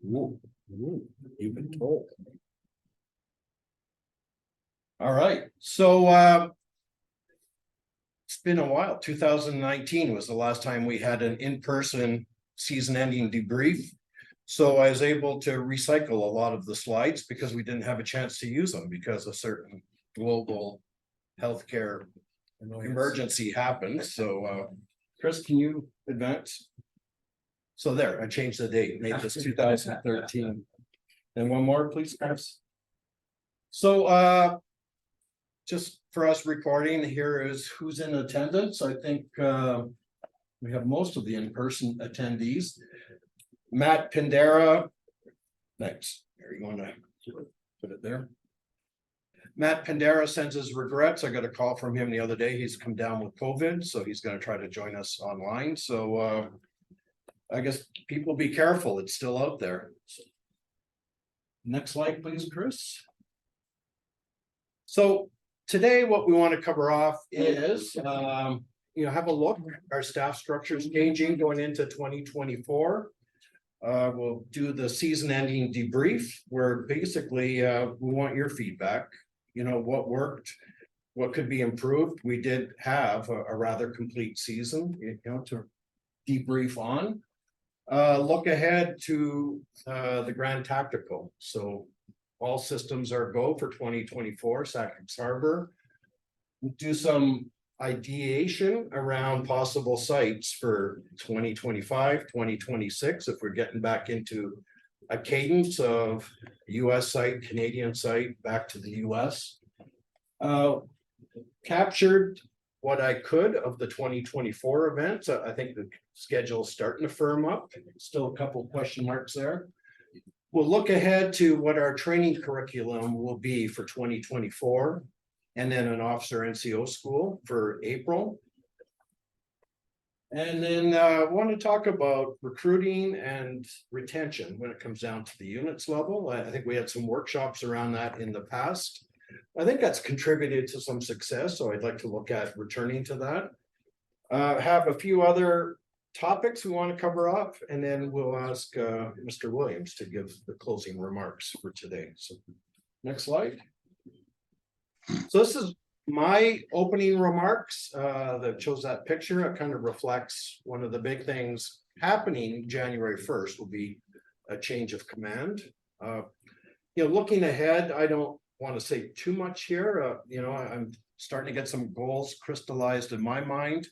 Ooh, you've been told. All right, so it's been a while. 2019 was the last time we had an in-person season-ending debrief. So I was able to recycle a lot of the slides because we didn't have a chance to use them because a certain global healthcare emergency happened. So Chris, can you advance? So there, I changed the date, made this 2013. And one more, please, Chris. So just for us recording, here is who's in attendance. I think we have most of the in-person attendees. Matt Pindera, next. There, you want to put it there? Matt Pindera sends his regrets. I got a call from him the other day. He's come down with COVID, so he's going to try to join us online. So I guess people be careful. It's still out there. So, next slide, please, Chris. So today, what we want to cover off is, have a look. Our staff structure is changing going into 2024. We'll do the season-ending debrief, where basically we want your feedback. You know, what worked, what could be improved. We did have a rather complete season, to debrief on. Look ahead to the Grand Tactical. So all systems are go for 2024, Sackett's Harbor. Do some ideation around possible sites for 2025, 2026, if we're getting back into a cadence of US site, Canadian site, back to the US. Captured what I could of the 2024 events. I think the schedule is starting to firm up. Still a couple question marks there. We'll look ahead to what our training curriculum will be for 2024, and then an officer NCO school for April. And then I want to talk about recruiting and retention when it comes down to the units level. I think we had some workshops around that in the past. I think that's contributed to some success, so I'd like to look at returning to that. Have a few other topics we want to cover off, and then we'll ask Mr. Williams to give the closing remarks for today. So next slide. So this is my opening remarks that shows that picture. It kind of reflects one of the big things happening January 1st will be a change of command. Looking ahead, I don't want to say too much here. I'm starting to get some goals crystallized in my mind.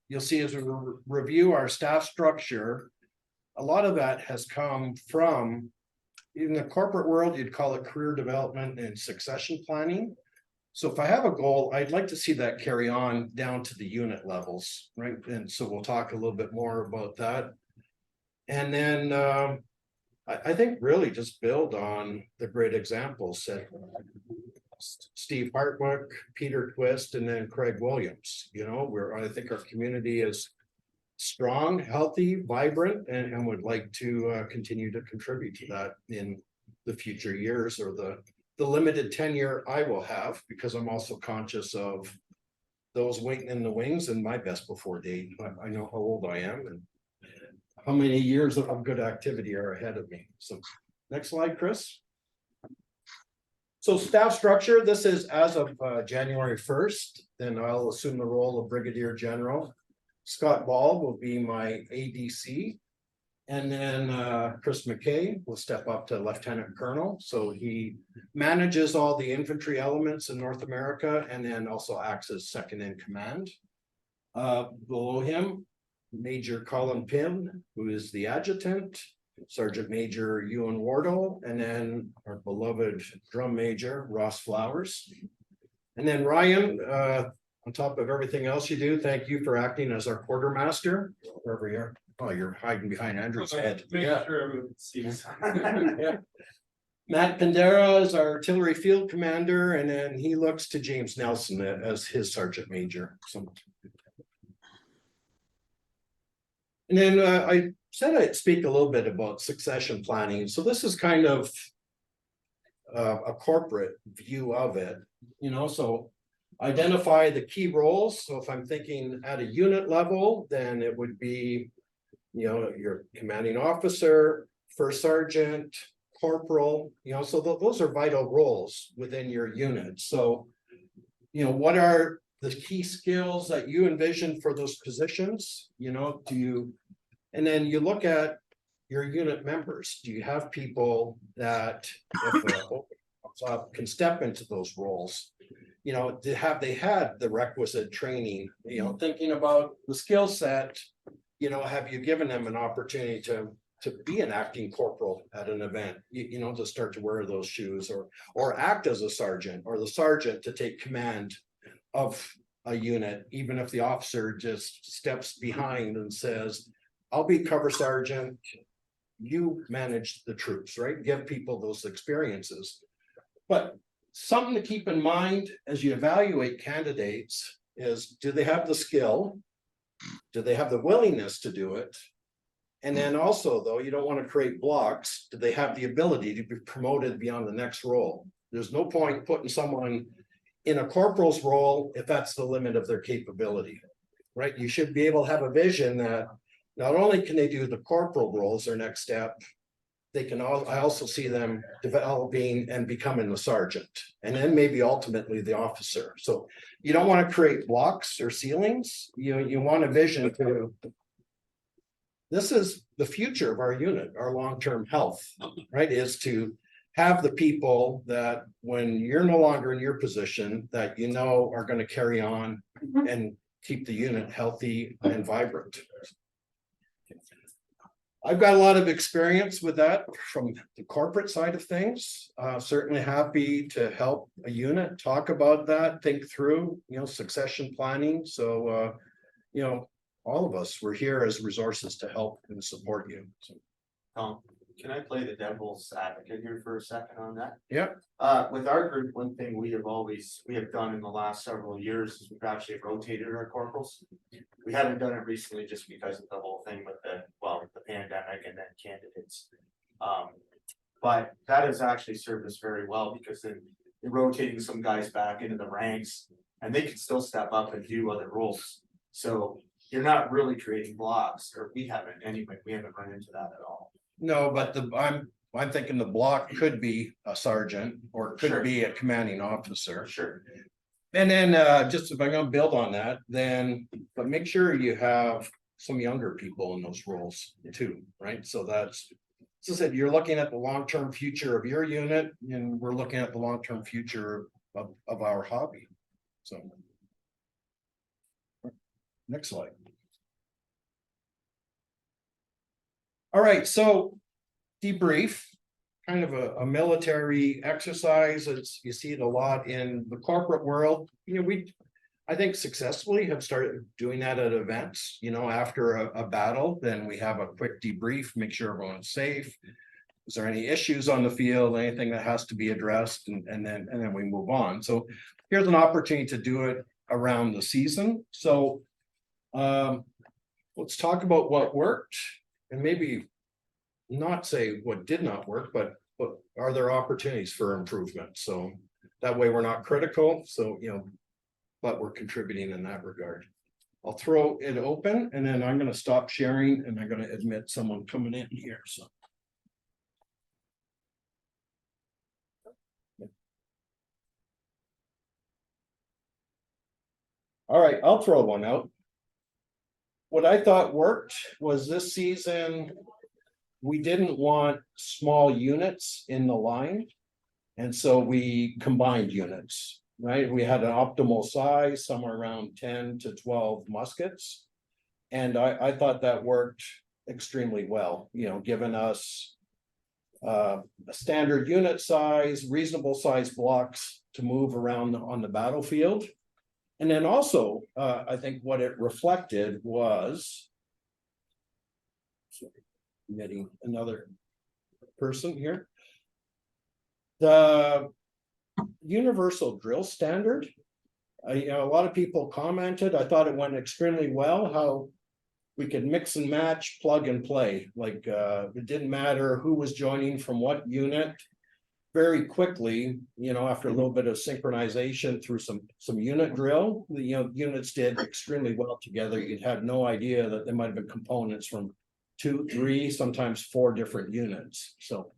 You'll see as we review our staff structure, a lot of that has come from, in the corporate world, you'd call it career development and succession planning. So if I have a goal, I'd like to see that carry on down to the unit levels, right? And so we'll talk a little bit more about that. And then I think really just build on the great examples set. Steve Hartwick, Peter Twist, and then Craig Williams. I think our community is strong, healthy, vibrant, and would like to continue to contribute to that in the future years, or the limited tenure I will have, because I'm also conscious of those waiting in the wings and my best before date. I know how old I am and how many years of good activity are ahead of me. So next slide, Chris. So staff structure, this is as of January 1st, then I'll assume the role of Brigadier General. Scott Ball will be my ADC. And then Chris McKay will step up to Lieutenant Colonel. So he manages all the infantry elements in North America and then also acts as second in command. Below him, Major Colin Pym, who is the adjutant. Sergeant Major Ewan Wardle, and then our beloved Drum Major Ross Flowers. And then Ryan, on top of everything else you do, thank you for acting as our quartermaster. Wherever you are. Oh, you're hiding behind Andrew's head. Make sure everyone sees. Yeah. Matt Pindera is our artillery field commander, and then he looks to James Nelson as his sergeant major. So, and then I said I'd speak a little bit about succession planning. So this is kind of a corporate view of it, so identify the key roles. So if I'm thinking at a unit level, then it would be, your commanding officer, first sergeant, corporal, so those are vital roles within your unit. So, what are the key skills that you envision for those positions? And then you look at your unit members. Do you have people that, if can step into those roles? Have they had the requisite training? Thinking about the skill set, have you given them an opportunity to be an acting corporal at an event, to start to wear those shoes, or act as a sergeant, or the sergeant to take command of a unit, even if the officer just steps behind and says, I'll be cover sergeant, you manage the troops, right? Give people those experiences. But something to keep in mind as you evaluate candidates is, do they have the skill? Do they have the willingness to do it? And then also, though, you don't want to create blocks. Do they have the ability to be promoted beyond the next role? There's no point putting someone in a corporal's role if that's the limit of their capability, right? You should be able to have a vision that not only can they do the corporal roles, their next step, they can I also see them developing and becoming the sergeant, and then maybe ultimately the officer. So you don't want to create blocks or ceilings. You want a vision to, this is the future of our unit, our long-term health, right? Is to have the people that when you're no longer in your position, that are going to carry on and keep the unit healthy and vibrant. I've got a lot of experience with that from the corporate side of things. Certainly happy to help a unit talk about that, think through, succession planning. So, all of us, we're here as resources to help and support you. So, can I play the devil's advocate here for a second on that? Yeah. With our group, one thing we have done in the last several years is we've actually rotated our corporals. We haven't done it recently just because of the whole thing with the pandemic and then candidates. But that has actually served us very well, because then you're rotating some guys back into the ranks and they can still step up and do other roles. So you're not really creating blocks, or we haven't anyway. We haven't run into that at all. No, but I'm thinking the block could be a sergeant, or it could be a commanding officer. Sure. And then just if I'm going to build on that, but make sure you have some younger people in those roles too, right? So that's, as I said, you're looking at the long-term future of your unit, and we're looking at the long-term future of our hobby. So next slide. All right, so debrief, kind of a military exercise. You see it a lot in the corporate world. I think successfully have started doing that at events. After a battle, then we have a quick debrief, make sure everyone's safe. Is there any issues on the field, anything that has to be addressed, and then we move on. So here's an opportunity to do it around the season. So let's talk about what worked, and maybe not say what did not work, but are there opportunities for improvement? So that way we're not critical. So, but we're contributing in that regard. I'll throw it open, and then I'm going to stop sharing, and I'm going to admit someone coming in here. So. All right, I'll throw one out. What I thought worked was this season, we didn't want small units in the line. And so we combined units, right? We had an optimal size, somewhere around 10 to 12 muskets. And I thought that worked extremely well, giving us a standard unit size, reasonable size blocks to move around on the battlefield. And then also, I think what it reflected was, getting another person here, the universal drill standard. A lot of people commented, I thought it went extremely well, how we could mix and match, plug and play. Like it didn't matter who was joining from what unit. Very quickly, after a little bit of synchronization through some unit drill, the units did extremely well together. You'd have no idea that there might have been components from 2, 3, sometimes 4 different units, so.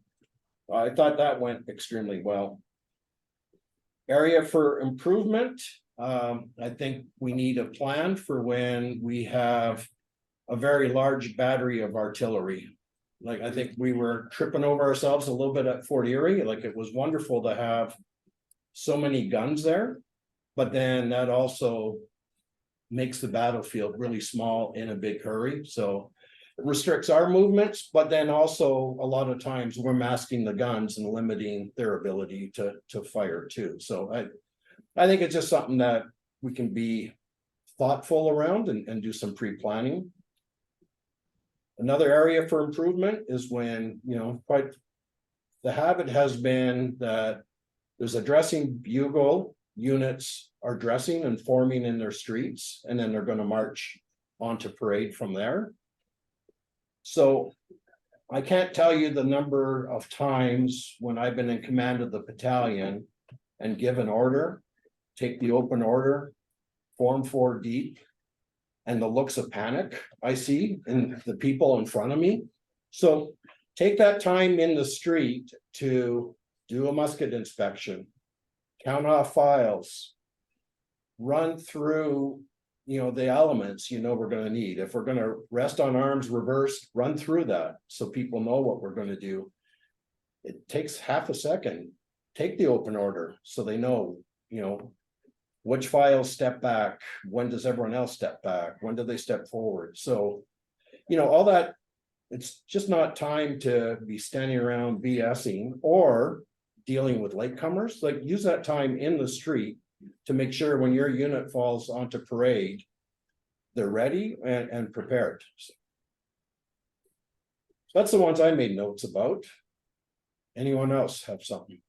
I thought that went extremely well. Area for improvement, I think we need a plan for when we have a very large battery of artillery. Like, I think we were tripping over ourselves a little bit at Fort Erie, like it was wonderful to have so many guns there. But then that also makes the battlefield really small in a big hurry, so it restricts our movements, but then also a lot of times we're masking the guns and limiting their ability to fire too. So I think it's just something that we can be thoughtful around and do some pre-planning. Another area for improvement is when, you know, quite the habit has been that there's a dressing bugle, units are dressing and forming in their streets, and then they're going to march onto parade from there. So I can't tell you the number of times when I've been in command of the battalion and give an order, take the open order, form 4 deep, and the looks of panic I see in the people in front of me. So take that time in the street to do a musket inspection, count off files, run through, you know, the elements, you know, we're going to need. If we're going to rest on arms reversed, run through that so people know what we're going to do. It takes half a second. Take the open order so they know, you know, which files step back, when does everyone else step back, when do they step forward. So, you know, all that, it's just not time to be standing around BSing or dealing with latecomers. Like, use that time in the street to make sure when your unit falls onto parade, they're ready and prepared. So that's the ones I made notes about. Anyone else have something?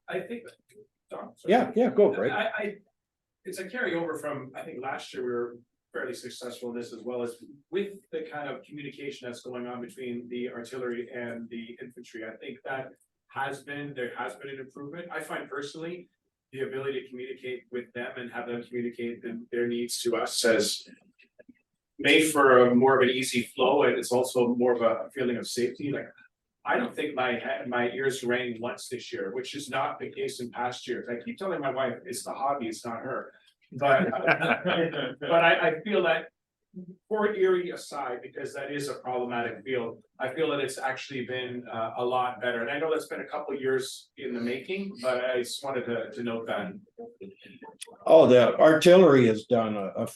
I think, Don, Yeah, go, Greg. it's a carryover from, I think last year we were fairly successful in this, as well as with the kind of communication that's going on between the artillery and the infantry. I think that there has been an improvement. I find personally, the ability to communicate with them and have them communicate their needs to us has made for a more of an easy flow, and it's also more of a feeling of safety. Like, I don't think my ears rang once this year, which is not the case in past years. I keep telling my wife it's the hobby, it's not her. But but I feel that, Fort Erie aside, because that is a problematic field, I feel that it's actually been a lot better. And I know that's been a couple of years in the making, but I just wanted to note that. Oh, the artillery has done a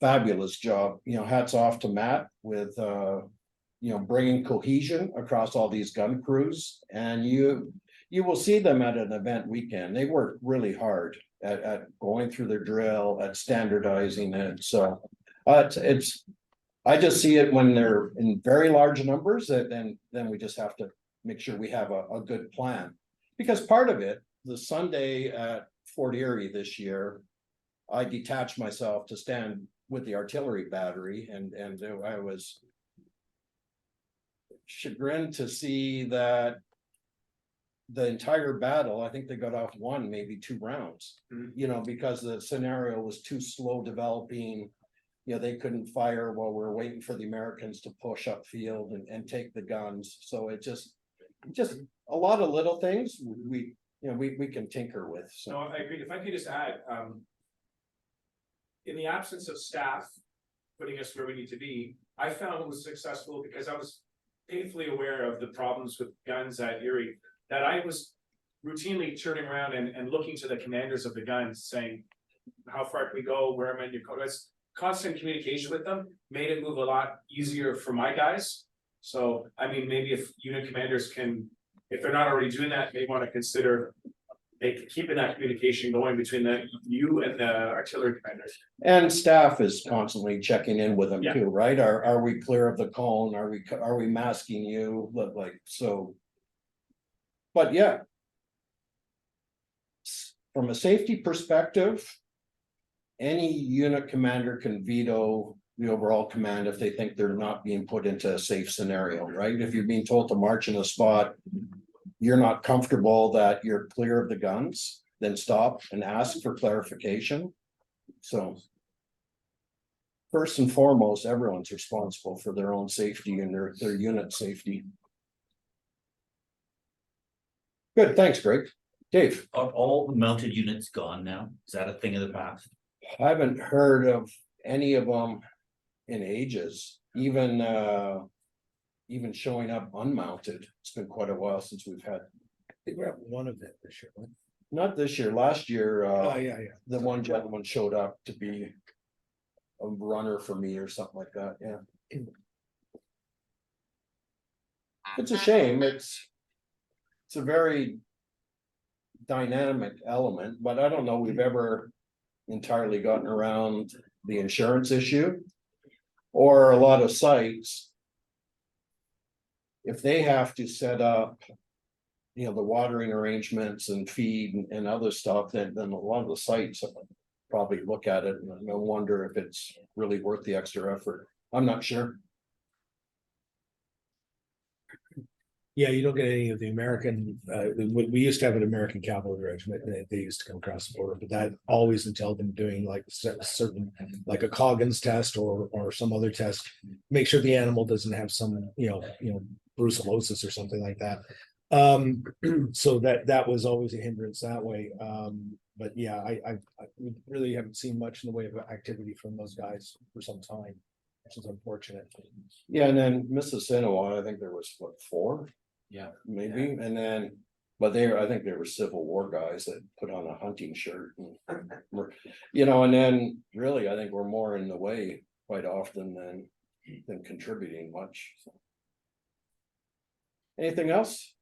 fabulous job. You know, hats off to Matt with you know, bringing cohesion across all these gun crews, and you will see them at an event weekend. They work really hard at going through their drill, at standardizing it. So it's I just see it when they're in very large numbers, that then we just have to make sure we have a good plan. Because part of it, the Sunday at Fort Erie this year, I detached myself to stand with the artillery battery, and I was chagrined to see that the entire battle, I think they got off 1, maybe 2 rounds, you know, because the scenario was too slow developing. You know, they couldn't fire while we were waiting for the Americans to push upfield and take the guns. So it just a lot of little things we can tinker with. So No, I agree. If I could just add, in the absence of staff putting us where we need to be, I found it was successful because I was painfully aware of the problems with guns at Erie, that I was routinely turning around and looking to the commanders of the guns saying, how far can we go? Where am I? That's constant communication with them made it move a lot easier for my guys. So, I mean, maybe if unit commanders can, if they're not already doing that, they want to consider keeping that communication going between you and the artillery commanders. And staff is constantly checking in with them Yeah. too, right? Are we clear of the cone? Are we masking you? Like, so. But yeah. From a safety perspective, any unit commander can veto the overall command if they think they're not being put into a safe scenario, right? If you're being told to march in a spot, you're not comfortable that you're clear of the guns, then stop and ask for clarification. So first and foremost, everyone's responsible for their own safety and their unit safety. Good, thanks, Greg. Dave, Are all the mounted units gone now? Is that a thing of the past? I haven't heard of any of them in ages, even showing up unmounted. It's been quite a while since we've had, I think we have one of it this year. Right? not this year, last year, Oh, yeah. the one gentleman showed up to be a runner for me or something like that, yeah. It's a shame, it's a very dynamic element, but I don't know we've ever entirely gotten around the insurance issue. Or a lot of sites, if they have to set up, you know, the watering arrangements and feed and other stuff, then a lot of the sites probably look at it and I wonder if it's really worth the extra effort. I'm not sure. Yeah, you don't get any of the American, we used to have an American cavalry regiment, and they used to come across the border, but that always entailed them doing like certain, like a Coggins test or some other test. Make sure the animal doesn't have some, brucellosis or something like that. So that was always a hindrance that way. But yeah, I really haven't seen much in the way of activity from those guys for some time, which is unfortunate. Yeah, and then Mississinawa, I think there was what, 4? Yeah. Maybe, and then, but I think they were Civil War guys that put on a hunting shirt. And, and then really, I think we're more in the way quite often than contributing much. So. Anything else?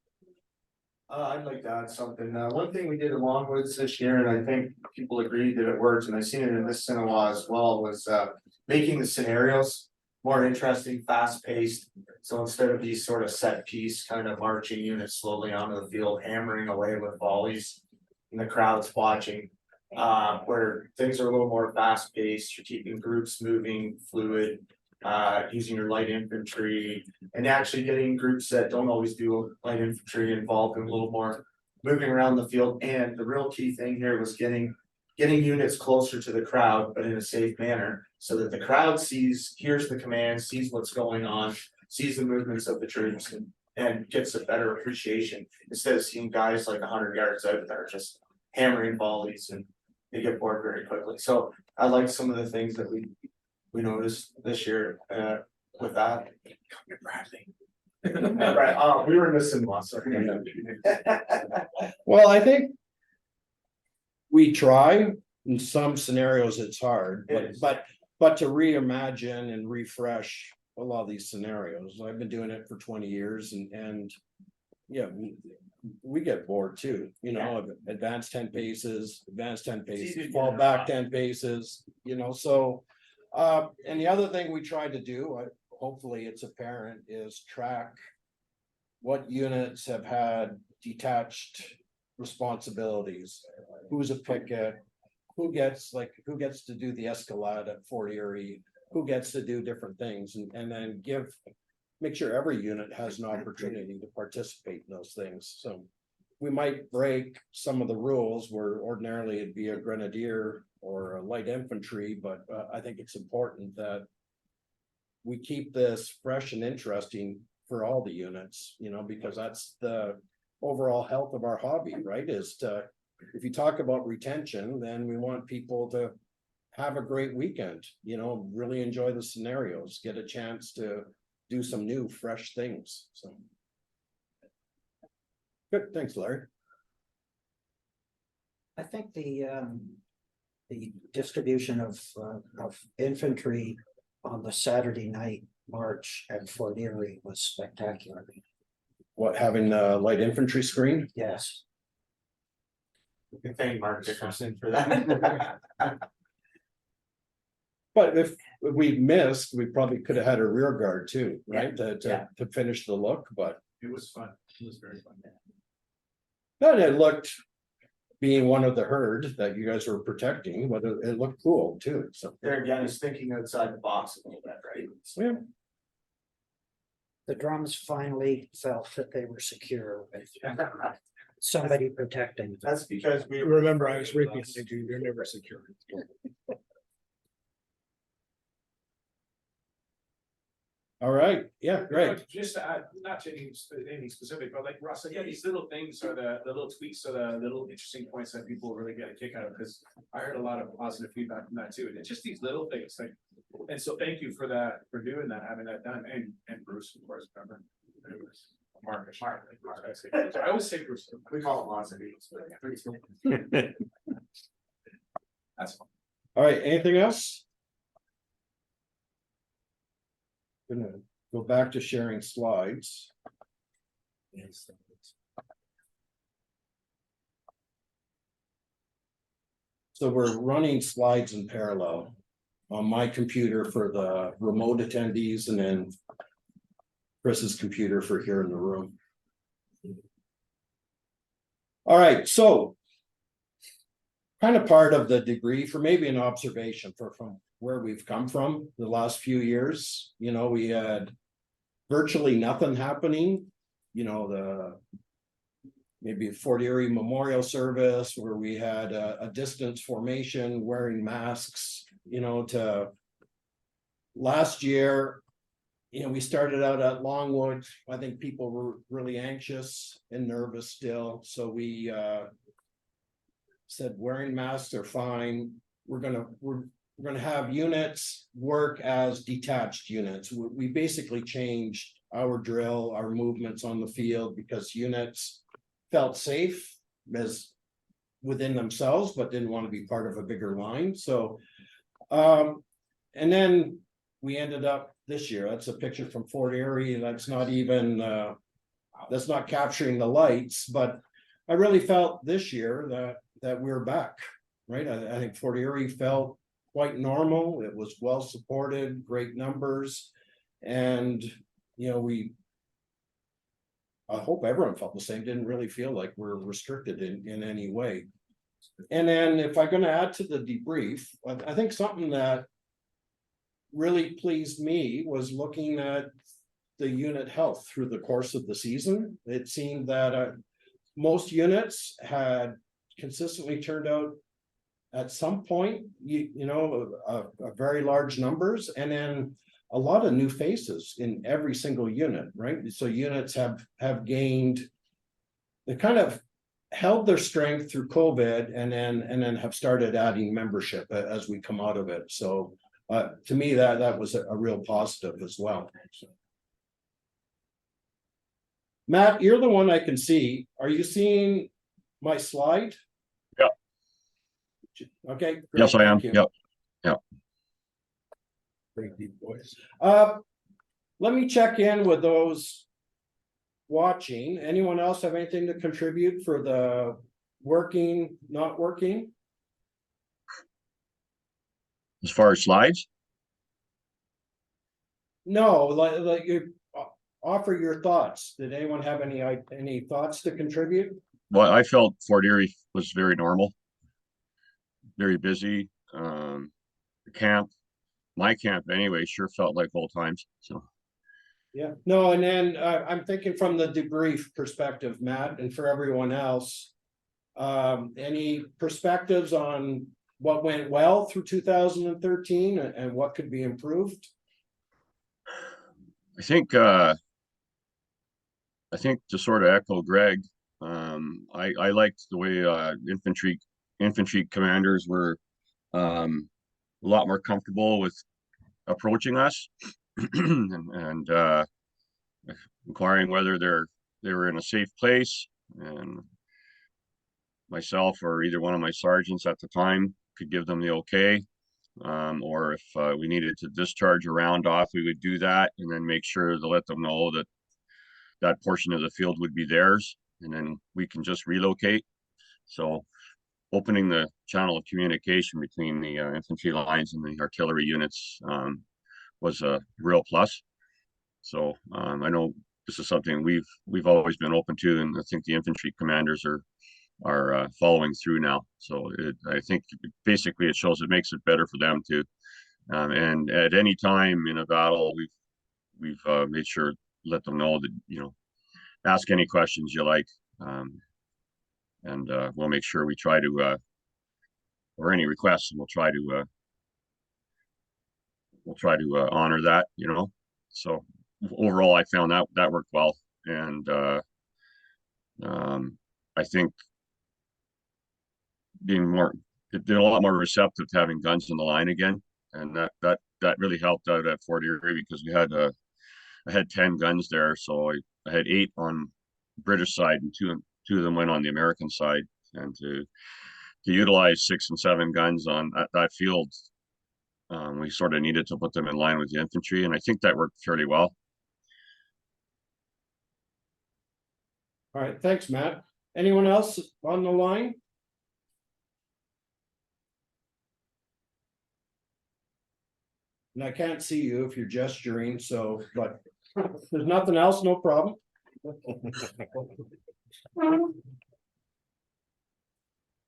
I'd like to add something. One thing we did at Longwoods this year, and I think people agreed that it works, and I've seen it in this Mississinawa as well, was making the scenarios more interesting, fast paced. So instead of these sort of set piece kind of marching units slowly onto the field, hammering away with volleys, and the crowd's watching, where things are a little more fast paced, you're keeping groups moving, fluid, using your light infantry, and actually getting groups that don't always do light infantry involved in a little more moving around the field. And the real key thing here was getting units closer to the crowd, but in a safe manner, so that the crowd hears the command, sees what's going on, sees the movements of the troops, and gets a better appreciation, instead of seeing guys like 100 yards out there just hammering volleys, and they get bored very quickly. So I like some of the things that we noticed this year with that. Right, we were missing one, sorry. Well, I think we try. In some scenarios, it's hard, but to reimagine and refresh a lot of these scenarios. I've been doing it for 20 years, and yeah, we get bored too. Advance 10 paces, fall back 10 paces. So. And the other thing we try to do, hopefully it's apparent, is track what units have had detached responsibilities. Who's a picket? Who gets to do the escalade at Fort Erie? Who gets to do different things, and then make sure every unit has an opportunity to participate in those things. So we might break some of the rules where ordinarily it'd be a grenadier or a light infantry, but I think it's important that we keep this fresh and interesting for all the units, because that's the overall health of our hobby, right? If you talk about retention, then we want people to have a great weekend, really enjoy the scenarios, get a chance to do some new, fresh things. So good, thanks, Larry. I think the distribution of infantry on the Saturday night march at Fort Erie was spectacular. What, having the light infantry screen? Yes. We can thank Mark Dickerson for that. But if we missed, we probably could have had a rear guard too, right? To finish the look, but. It was fun. It was very fun. But it looked, being one of the herd that you guys were protecting, but it looked cool too, so. There again, is thinking outside the box a little bit, right? Yeah. The drums finally felt that they were secure with somebody protecting them. That's because we Remember, I was right behind you. You're never secure. All right, yeah, great. Just to add, not to anything specific, but like Russ said, yeah, these little things are the little tweaks are the little interesting points that people really get a kick out of, because I heard a lot of positive feedback from that too, and it's just these little things, like, and so thank you for that, for doing that, having that done, and Bruce, of course, remember. Marcus, I always say Bruce. We call it lots of meetings, but yeah, pretty soon. That's all. All right, anything else? Gonna go back to sharing slides. So we're running slides in parallel on my computer for the remote attendees and then Chris's computer for here in the room. All right, so kind of part of the debrief, or maybe an observation from where we've come from the last few years. You know, we had virtually nothing happening, you know, the maybe a Fort Erie Memorial Service where we had a distance formation, wearing masks, you know, to last year, you know, we started out at Longwood. I think people were really anxious and nervous still. So we said wearing masks are fine. We're gonna have units work as detached units. We basically changed our drill, our movements on the field because units felt safe as within themselves, but didn't want to be part of a bigger line. So, and then we ended up this year. That's a picture from Fort Erie. That's not even that's not capturing the lights, but I really felt this year that we're back, right? I think Fort Erie felt quite normal. It was well supported, great numbers, and you know, I hope everyone felt the same. Didn't really feel like we're restricted in any way. And then if I'm going to add to the debrief, I think something that really pleased me was looking at the unit health through the course of the season. It seemed that most units had consistently turned out at some point, you know, a very large numbers, and then a lot of new faces in every single unit, right? So units have gained, they kind of held their strength through COVID, and then have started adding membership as we come out of it. So to me, that was a real positive as well. Matt, you're the one I can see. Are you seeing my slide? Yeah. Okay. Great, Yes, I am. thank you. Yep. Yep. Great deep voice. Let me check in with those watching. Anyone else have anything to contribute for the working, not working? As far as slides, No, like you offer your thoughts. Did anyone have any thoughts to contribute? well, I felt Fort Erie was very normal, very busy. The camp, my camp anyway, sure felt like old times. So Yeah, no, and then I'm thinking from the debrief perspective, Matt, and for everyone else. Any perspectives on what went well through 2013 and what could be improved? I think to sort of echo Greg, I liked the way infantry commanders were a lot more comfortable with approaching us and inquiring whether they were in a safe place, and myself or either one of my sergeants at the time could give them the okay, or if we needed to discharge a round off, we would do that and then make sure to let them know that that portion of the field would be theirs, and then we can just relocate. So opening the channel of communication between the infantry lines and the artillery units was a real plus. So I know this is something we've always been open to, and I think the infantry commanders are following through now. So I think basically it shows, it makes it better for them too. And at any time in a battle, we've made sure let them know that, you know, ask any questions you like, and we'll make sure we try to or any requests, and we'll try to honor that, you know. So overall, I found that worked well. And I think they're a lot more receptive to having guns in the line again. And that really helped out at Fort Erie because I had 10 guns there. So I had 8 on British side and two of them went on the American side. And to utilize 6 and 7 guns on that field, we sort of needed to put them in line with the infantry. And I think that worked fairly well. All right, thanks, Matt. Anyone else on the line? And I can't see you if you're gesturing, so, but if there's nothing else, no problem.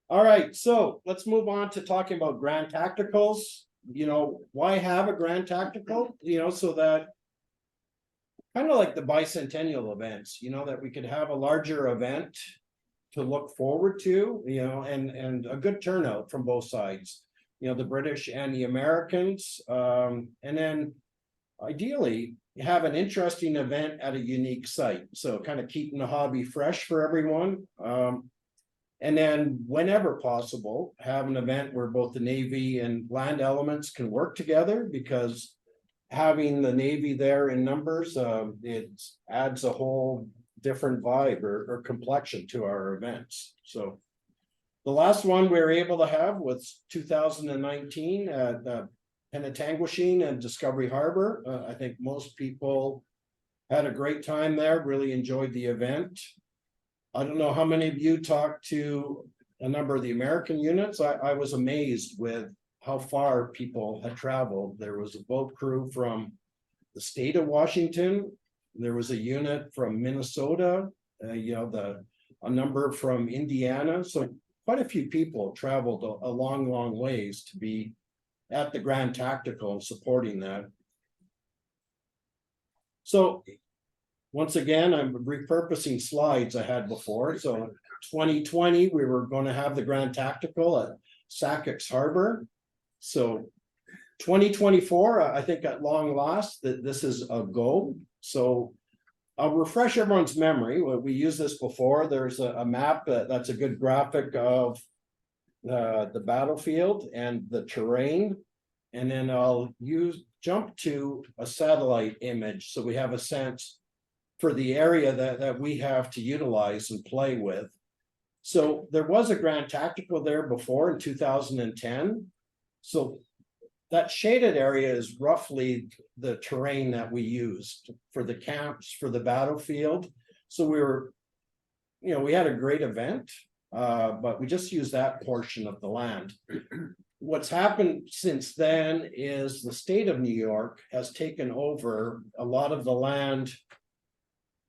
All right, so let's move on to talking about grand tacticals. You know, why have a grand tactical? You know, so that kind of like the bicentennial events, you know, that we could have a larger event to look forward to, you know, and a good turnout from both sides, you know, the British and the Americans. And then ideally have an interesting event at a unique site. So kind of keeping the hobby fresh for everyone. And then whenever possible, have an event where both the Navy and land elements can work together, because having the Navy there in numbers, it adds a whole different vibe or complexion to our events. So the last one we were able to have was 2019 at Penetanguishene and Discovery Harbor. I think most people had a great time there, really enjoyed the event. I don't know how many of you talked to a number of the American units. I was amazed with how far people had traveled. There was a boat crew from the state of Washington. There was a unit from Minnesota, you know, a number from Indiana. So quite a few people traveled a long, long ways to be at the Grand Tactical and supporting that. So once again, I'm repurposing slides I had before. So 2020, we were going to have the Grand Tactical at Sackets Harbor. So 2024, I think at long last that this is a go. So I'll refresh everyone's memory. We used this before. There's a map that's a good graphic of the battlefield and the terrain. And then I'll jump to a satellite image so we have a sense for the area that we have to utilize and play with. So there was a Grand Tactical there before in 2010. So that shaded area is roughly the terrain that we used for the camps, for the battlefield. So we had a great event, but we just used that portion of the land. What's happened since then is the state of New York has taken over a lot of the land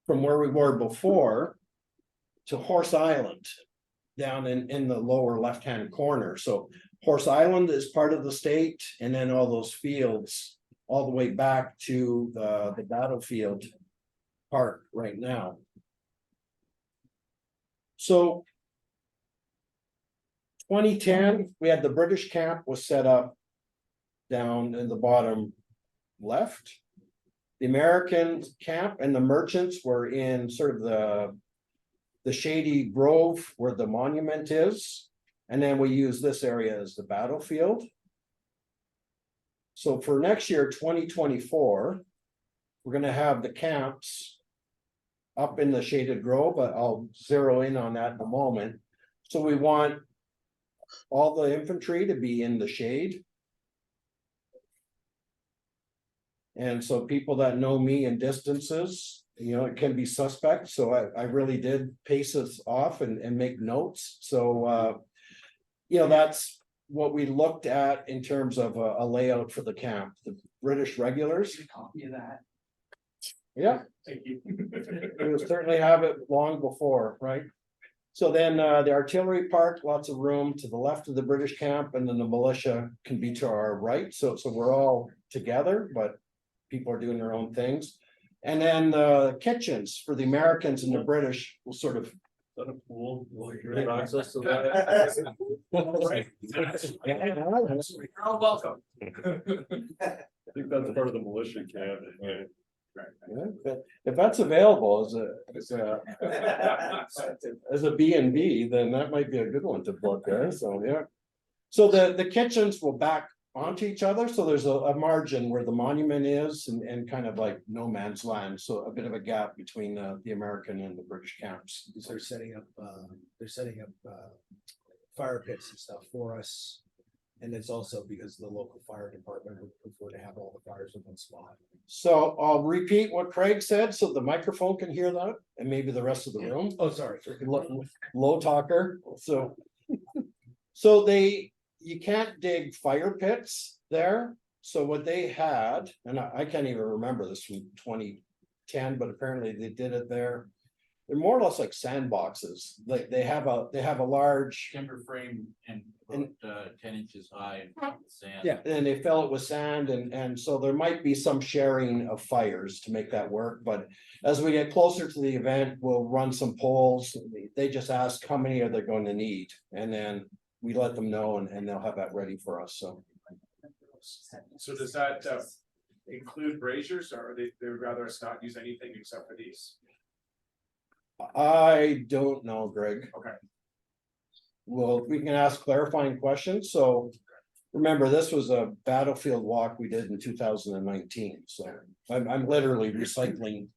from where we were before to Horse Island down in the lower left-hand corner. So Horse Island is part of the state, and then all those fields all the way back to the battlefield park right now. So 2010, we had the British camp was set up down in the bottom left. The American camp and the merchants were in sort of the shady grove where the monument is. And then we use this area as the battlefield. So for next year, 2024, we're going to have the camps up in the shaded grove, but I'll zero in on that in a moment. So we want all the infantry to be in the shade. And so people that know me in distances, you know, it can be suspect. So I really did pace us off and make notes. So, you know, that's what we looked at in terms of a layout for the camp, the British regulars. Copy of that. Yeah, Thank you. we will certainly have it long before, right? So then the artillery park, lots of room to the left of the British camp, and then the militia can be to our right. So we're all together, but people are doing their own things. And then the kitchens for the Americans and the British will sort of. A pool, you have access to that. You're all welcome. I think that's part of the militia camp. Yeah, but if that's available as a B and B, then that might be a good one to book there, so, yeah. So the kitchens will back onto each other, so there's a margin where the monument is and kind of like no man's land, so a bit of a gap between the American and the British camps. They're setting up fire pits and stuff for us. And it's also because the local fire department would prefer to have all the fires in one spot. So I'll repeat what Craig said, so the microphone can hear that, and maybe the rest of the room. Oh, sorry. Low talker, so. You can't dig fire pits there, so what they had, and I can't even remember this from 2010, but apparently they did it there. They're more or less like sandboxes, like they have a large. Timber frame and And- 10 inches high and sand. Yeah. And they fill it with sand and so there might be some sharing of fires to make that work, but as we get closer to the event, we'll run some polls. They just ask how many are they going to need, and then we let them know and they'll have that ready for us, so. So does that include braziers, or they would rather us not use anything except for these? I don't know, Greg. Okay. Well, we can ask clarifying questions, so. Remember, this was a battlefield walk we did in 2019, so I'm literally recycling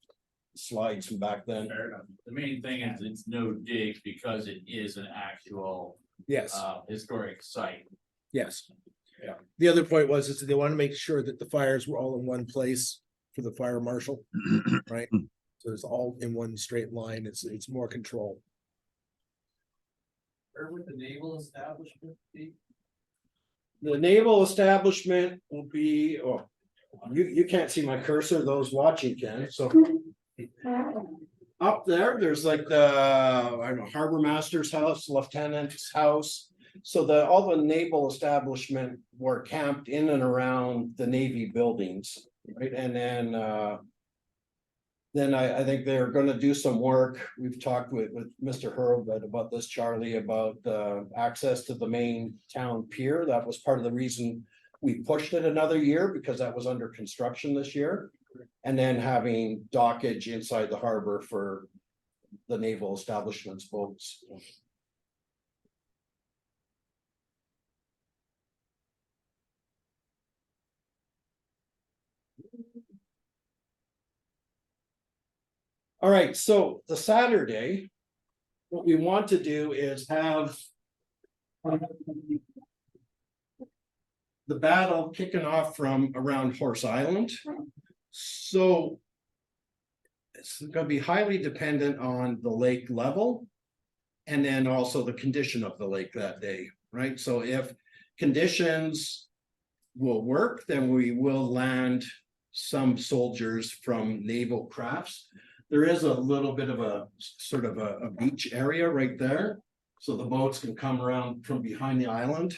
slides from back then. Fair enough. The main thing is it's no dig because it is an actual Yes, historic site. yes. Yeah. The other point was is that they want to make sure that the fires were all in one place for the fire marshal, right? So it's all in one straight line. It's more control. Where would the naval establishment be? The naval establishment will be, oh, you can't see my cursor, those watching can, so. Up there's like the, I don't know, harbor master's house, lieutenant's house. So all the naval establishment were camped in and around the Navy buildings, right? And then I think they're gonna do some work. We've talked with Mr. Hurlbut about this, Charlie, about access to the main town pier. That was part of the reason we pushed it another year, because that was under construction this year. And then having dockage inside the harbor for the naval establishment's boats. All right, so the Saturday, what we want to do is have the battle kicking off from around Horse Island. So it's gonna be highly dependent on the lake level and then also the condition of the lake that day, right? So if conditions will work, then we will land some soldiers from naval crafts. There is a little bit of a sort of a beach area right there. So the boats can come around from behind the island.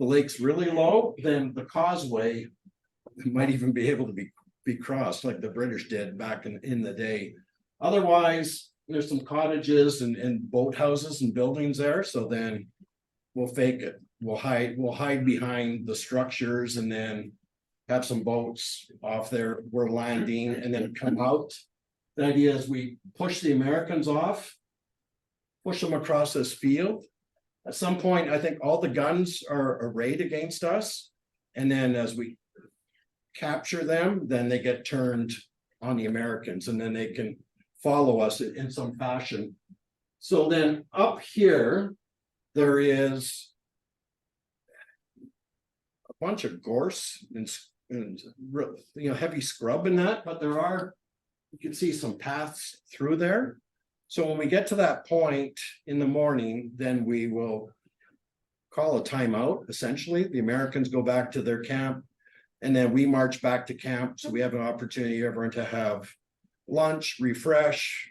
The lake's really low, then the causeway might even be able to be crossed like the British did back in the day. Otherwise, there's some cottages and boat houses and buildings there, so then we'll fake it. We'll hide behind the structures and then have some boats off there, we're landing, and then come out. The idea is we push the Americans off, push them across this field. At some point, I think all the guns are arrayed against us. And then as we capture them, then they get turned on the Americans and then they can follow us in some fashion. So then up here, there is a bunch of gorse and heavy scrub in that, but you can see some paths through there. So when we get to that point in the morning, then we will call a timeout, essentially. The Americans go back to their camp and then we march back to camp. So we have an opportunity, everyone, to have lunch, refresh,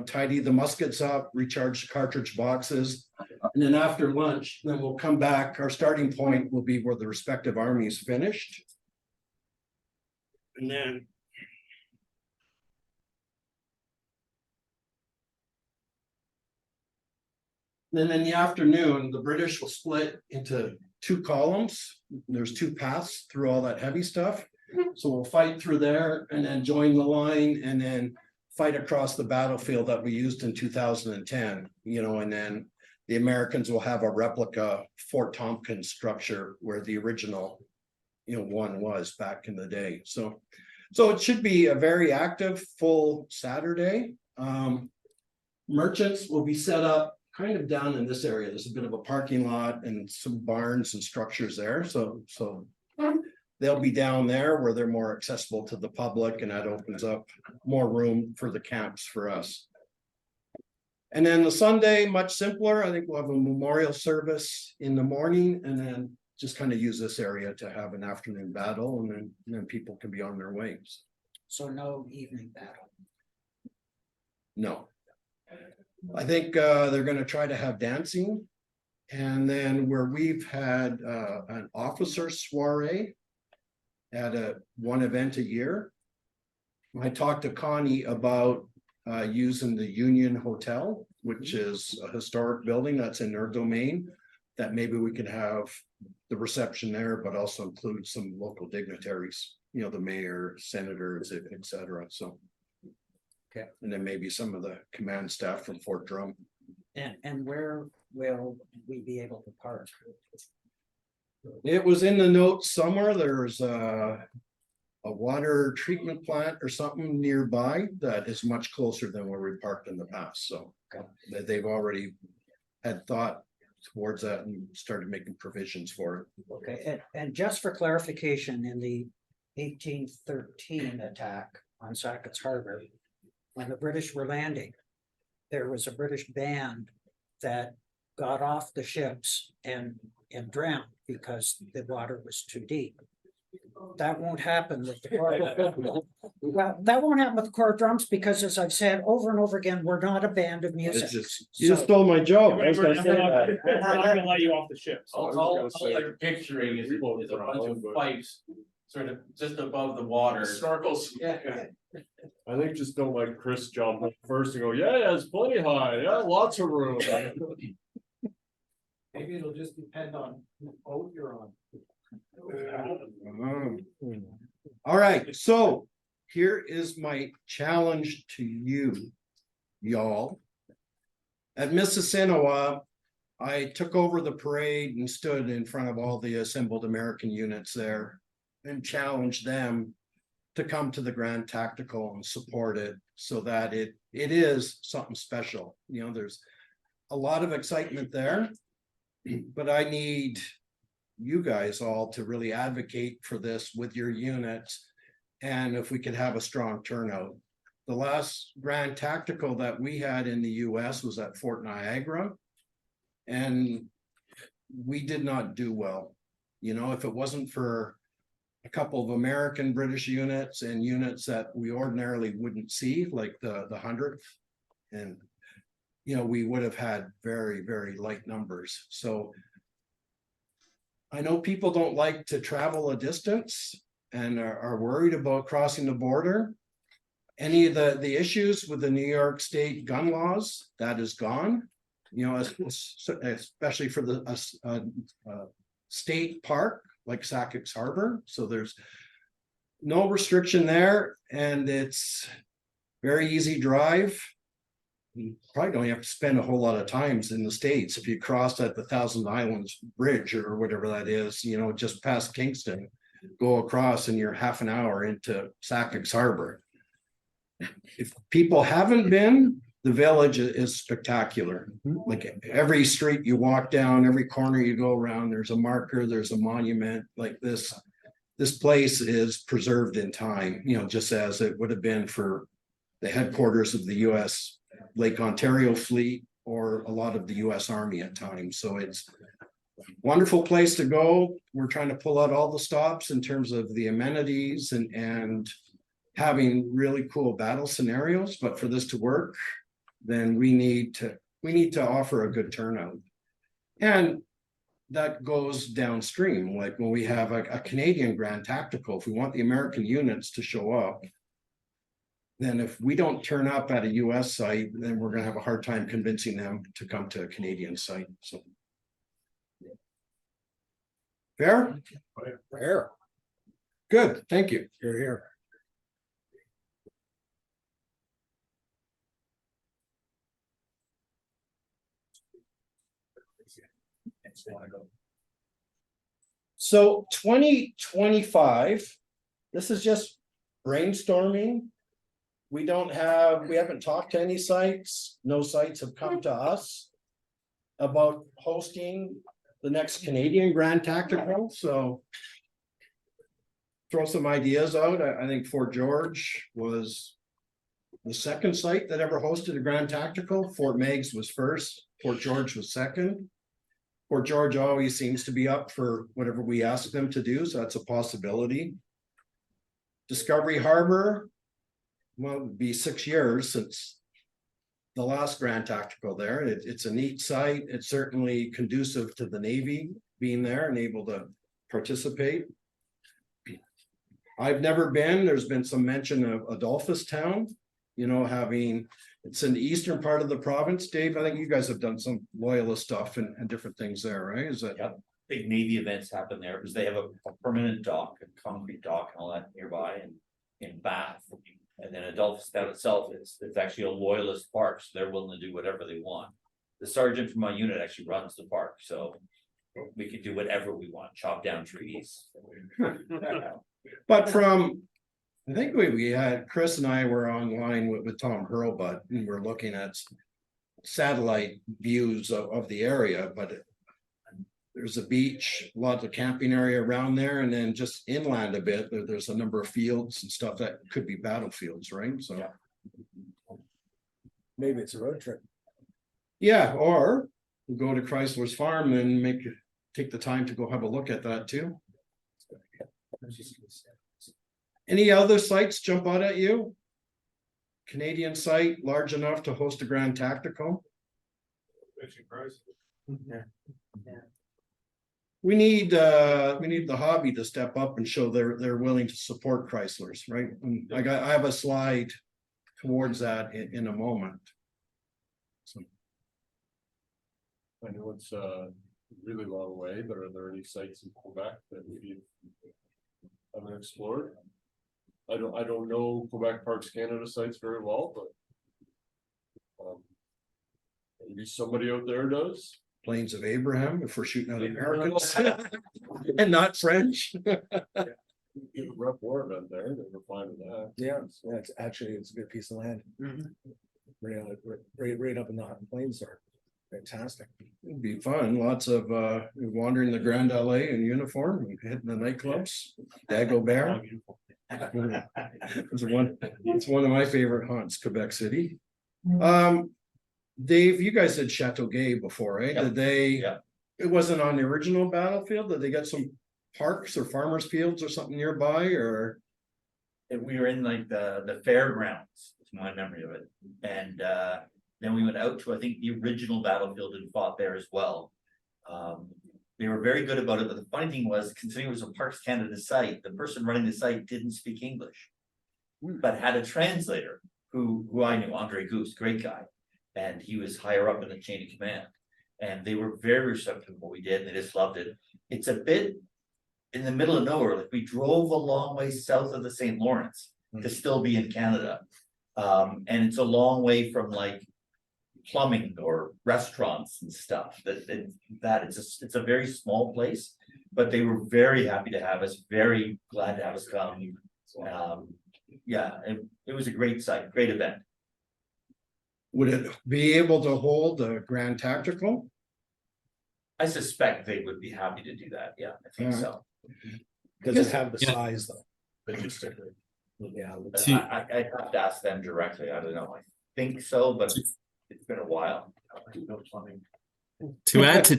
tidy the muskets up, recharge the cartridge boxes. And then after lunch, then we'll come back. Our starting point will be where the respective armies finished. And then in the afternoon, the British will split into two columns. There's two paths through all that heavy stuff. So we'll fight through there and then join the line and then fight across the battlefield that we used in 2010, and then the Americans will have a replica Fort Tompkins structure where the original, one was back in the day. So it should be a very active, full Saturday. Merchants will be set up kind of down in this area. There's a bit of a parking lot and some barns and structures there. So they'll be down there where they're more accessible to the public, and that opens up more room for the camps for us. And then the Sunday, much simpler. I think we'll have a memorial service in the morning and then just kind of use this area to have an afternoon battle, and then people can be on their way. So no evening battle. No. I think they're going to try to have dancing. And then where we've had an officer soiree at one event a year. I talked to Connie about using the Union Hotel, which is a historic building that's in their domain, that maybe we could have the reception there, but also include some local dignitaries, the mayor, senators, et cetera. So. Okay. And then maybe some of the command staff from Fort Drum. And where will we be able to park? It was in the notes somewhere. There's a water treatment plant or something nearby that is much closer than where we parked in the past. So they've already had thought towards that and started making provisions for it. Okay, and just for clarification, in the 1813 attack on Sackett's Harbor, when the British were landing, there was a British band that got off the ships and drowned because the water was too deep. That won't happen with the well, that won't happen with the Corps of Drums, because as I've said over and over again, we're not a band of music. You just stole my joke. I was gonna say that. We're not gonna let you off the ship. All you're picturing is a bunch of pipes sort of just above the water. Snorkels. Yeah. I think just don't let Chris jump up first and go, yeah, it's plenty high, yeah, lots of room. Maybe it'll just depend on whose boat you're on. All right, so here is my challenge to you, y'all. At Mississinawa, I took over the parade and stood in front of all the assembled American units there and challenged them to come to the Grand Tactical and support it, so that it is something special. There's a lot of excitement there, but I need you guys all to really advocate for this with your units, and if we could have a strong turnout. The last Grand Tactical that we had in the US was at Fort Niagara, and we did not do well. If it wasn't for a couple of American British units and units that we ordinarily wouldn't see, like the 100th, and we would have had very, very light numbers. So I know people don't like to travel a distance and are worried about crossing the border. Any of the issues with the New York State gun laws, that is gone. Especially for the state park like Sackett's Harbor. So there's no restriction there, and it's very easy drive. You probably don't have to spend a whole lot of times in the States. If you cross at the Thousand Islands Bridge or whatever that is, just past Kingston, go across and you're half an hour into Sackett's Harbor. If people haven't been, the village is spectacular. Like every street you walk down, every corner you go around, there's a marker, there's a monument. Like this place is preserved in time, just as it would have been for the headquarters of the US Lake Ontario fleet or a lot of the US Army at times. So it's a wonderful place to go. We're trying to pull out all the stops in terms of the amenities and having really cool battle scenarios. But for this to work, then we need to offer a good turnout. And that goes downstream. Like when we have a Canadian Grand Tactical, if we want the American units to show up, then if we don't turn up at a US site, then we're going to have a hard time convincing them to come to a Canadian site. So fair? Fair. Good, thank you. You're here. So 2025, this is just brainstorming. We haven't talked to any sites, no sites have come to us about hosting the next Canadian Grand Tactical, so throw some ideas out. I think Fort George was the second site that ever hosted a Grand Tactical. Fort Meigs was first, Fort George was second. Fort George always seems to be up for whatever we ask them to do, so that's a possibility. Discovery Harbor, well, it'd be 6 years since the last Grand Tactical there. It's a neat site. It's certainly conducive to the Navy being there and able to participate. I've never been. There's been some mention of Adolphustown, it's in the eastern part of the province. Dave, I think you guys have done some loyalist stuff and different things there, right? Is that? Yep. Big Navy events happen there because they have a permanent dock, a concrete dock and all that nearby and in Bath. And then Adolphustown itself, it's actually a loyalist park, so they're willing to do whatever they want. The sergeant from my unit actually runs the park, so we can do whatever we want, chop down trees. But I think we had, Chris and I were online with Tom Hurlbut and we're looking at satellite views of the area, but there's a beach, lots of camping area around there, and then just inland a bit, there's a number of fields and stuff that could be battlefields, right? So. Yeah. Maybe it's a road trip. Yeah, or we'll go to Chrysler's farm and take the time to go have a look at that too. Any other sites jump out at you? Canadian site large enough to host a Grand Tactical? We need the hobby to step up and show they're willing to support Chrysler's, right? And I have a slide towards that in a moment. So. I know it's a really long way, but are there any sites in Quebec that we haven't explored? I don't know Quebec Parks Canada sites very well, but maybe somebody out there does. Plains of Abraham, if we're shooting at Americans and not French. Give a rep war event there, they were fine with that. Yeah, it's a good piece of land. Right up in the plains are fantastic. It'd be fun. Lots of wandering the Grand Allée in uniform, and hitting the nightclubs. Dagobert. It's one of my favorite haunts, Quebec City. Dave, you guys did Chateau Gay before, right? Yeah. Did they? Yeah. It wasn't on the original battlefield. Did they get some parks or farmers fields or something nearby, or? And we were in like the fairgrounds, is my memory of it. And then we went out to, I think, the original battlefield and fought there as well. They were very good about it, but the funny thing was, considering it was a Parks Canada site, the person running the site didn't speak English. But had a translator who I knew, Andre Goose, great guy. And he was higher up in the chain of command. And they were very receptive to what we did, and they just loved it. It's a bit in the middle of nowhere, like we drove a long way south of the St. Lawrence to still be in Canada. And it's a long way from like plumbing or restaurants and stuff it's a very small place, but they were very happy to have us, very glad to have us come. It was a great site, great event. Would it be able to hold a Grand Tactical? I suspect they would be happy to do that. Yeah, I think so. Does it have the size though? Yeah. I have to ask them directly. I don't know. I think so, but it's been a while. No plumbing. To add to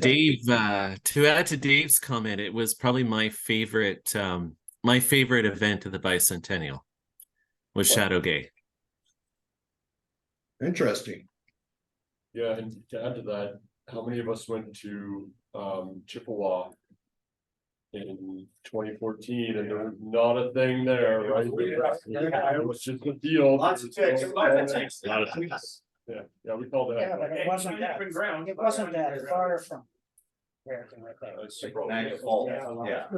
Dave's comment, it was probably my favorite event of the bicentennial was Chateau Gay. Interesting. Yeah, and to add to that, how many of us went to Chippewa in 2014 and there was not a thing there, right? It was just a field. Lots of ticks. Yeah, we called that. Yeah, but it wasn't that, it wasn't that far from. Everything like that. It's super- Niagara Falls. Yeah.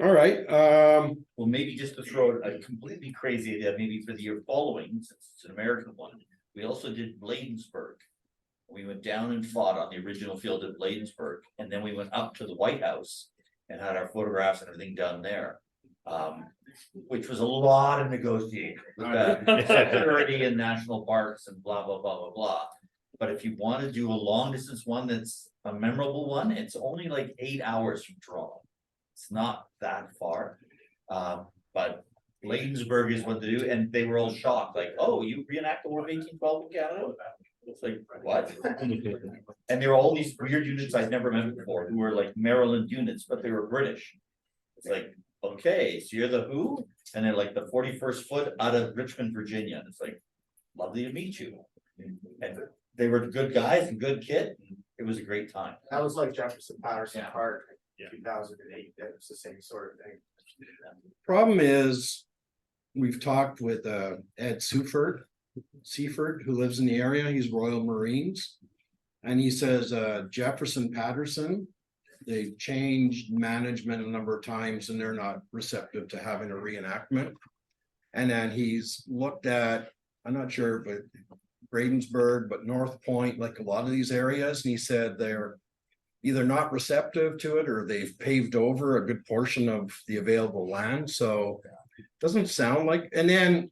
All right, Well, maybe just to throw a completely crazy idea, maybe for the year following, since it's an American one, we also did Bladensburg. We went down and fought on the original field at Bladensburg, and then we went up to the White House and had our photographs and everything done there. Which was a lot of negotiating with the security and national parks and blah, blah, blah, blah, blah. But if you want to do a long distance one that's a memorable one, it's only like 8 hours from Toronto. It's not that far. But Bladensburg is what to do, and they were all shocked, like, oh, you reenact the War of 1812 in Canada? It's like, what? And there were all these weird units I'd never met before, who were like Maryland units, but they were British. It's like, okay, so you're the who? And they're like the 41st foot out of Richmond, Virginia. And it's like, lovely to meet you. And they were good guys and good kid. It was a great time. That was like Jefferson Patterson Yeah. Park Yeah. in 2008, that was the same sort of thing. problem is, we've talked with Ed Seaford, who lives in the area, he's Royal Marines. And he says Jefferson Patterson, they've changed management a number of times and they're not receptive to having a reenactment. And then he's looked at, I'm not sure, but Bradensburg, but North Point, like a lot of these areas, and he said they're either not receptive to it or they've paved over a good portion of the available land, so doesn't sound like, and then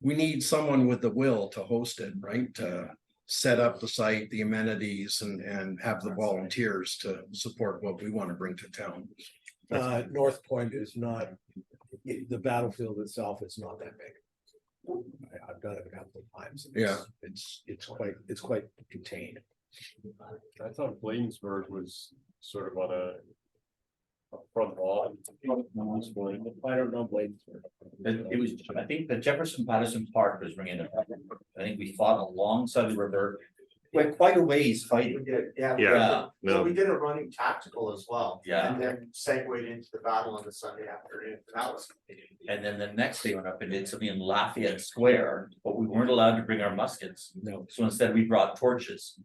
we need someone with the will to host it, right? To set up the site, the amenities, and have the volunteers to support what we want to bring to town. North Point is not, the battlefield itself is not that big. I've done it a couple of times. Yeah. It's quite contained. I thought Bladensburg was sort of on a front lawn. I don't know Bladensburg. It was, I think the Jefferson Patterson Park was ringing it up. I think we fought alongside the river. Went quite a ways We fighting. did, yeah. Yeah. So we did a running tactical as well. Yeah. And then segued into the battle on the Sunday afternoon. That was. And then the next day went up and did something in Lafayette Square, but we weren't allowed to bring our muskets. No. So instead we brought torches.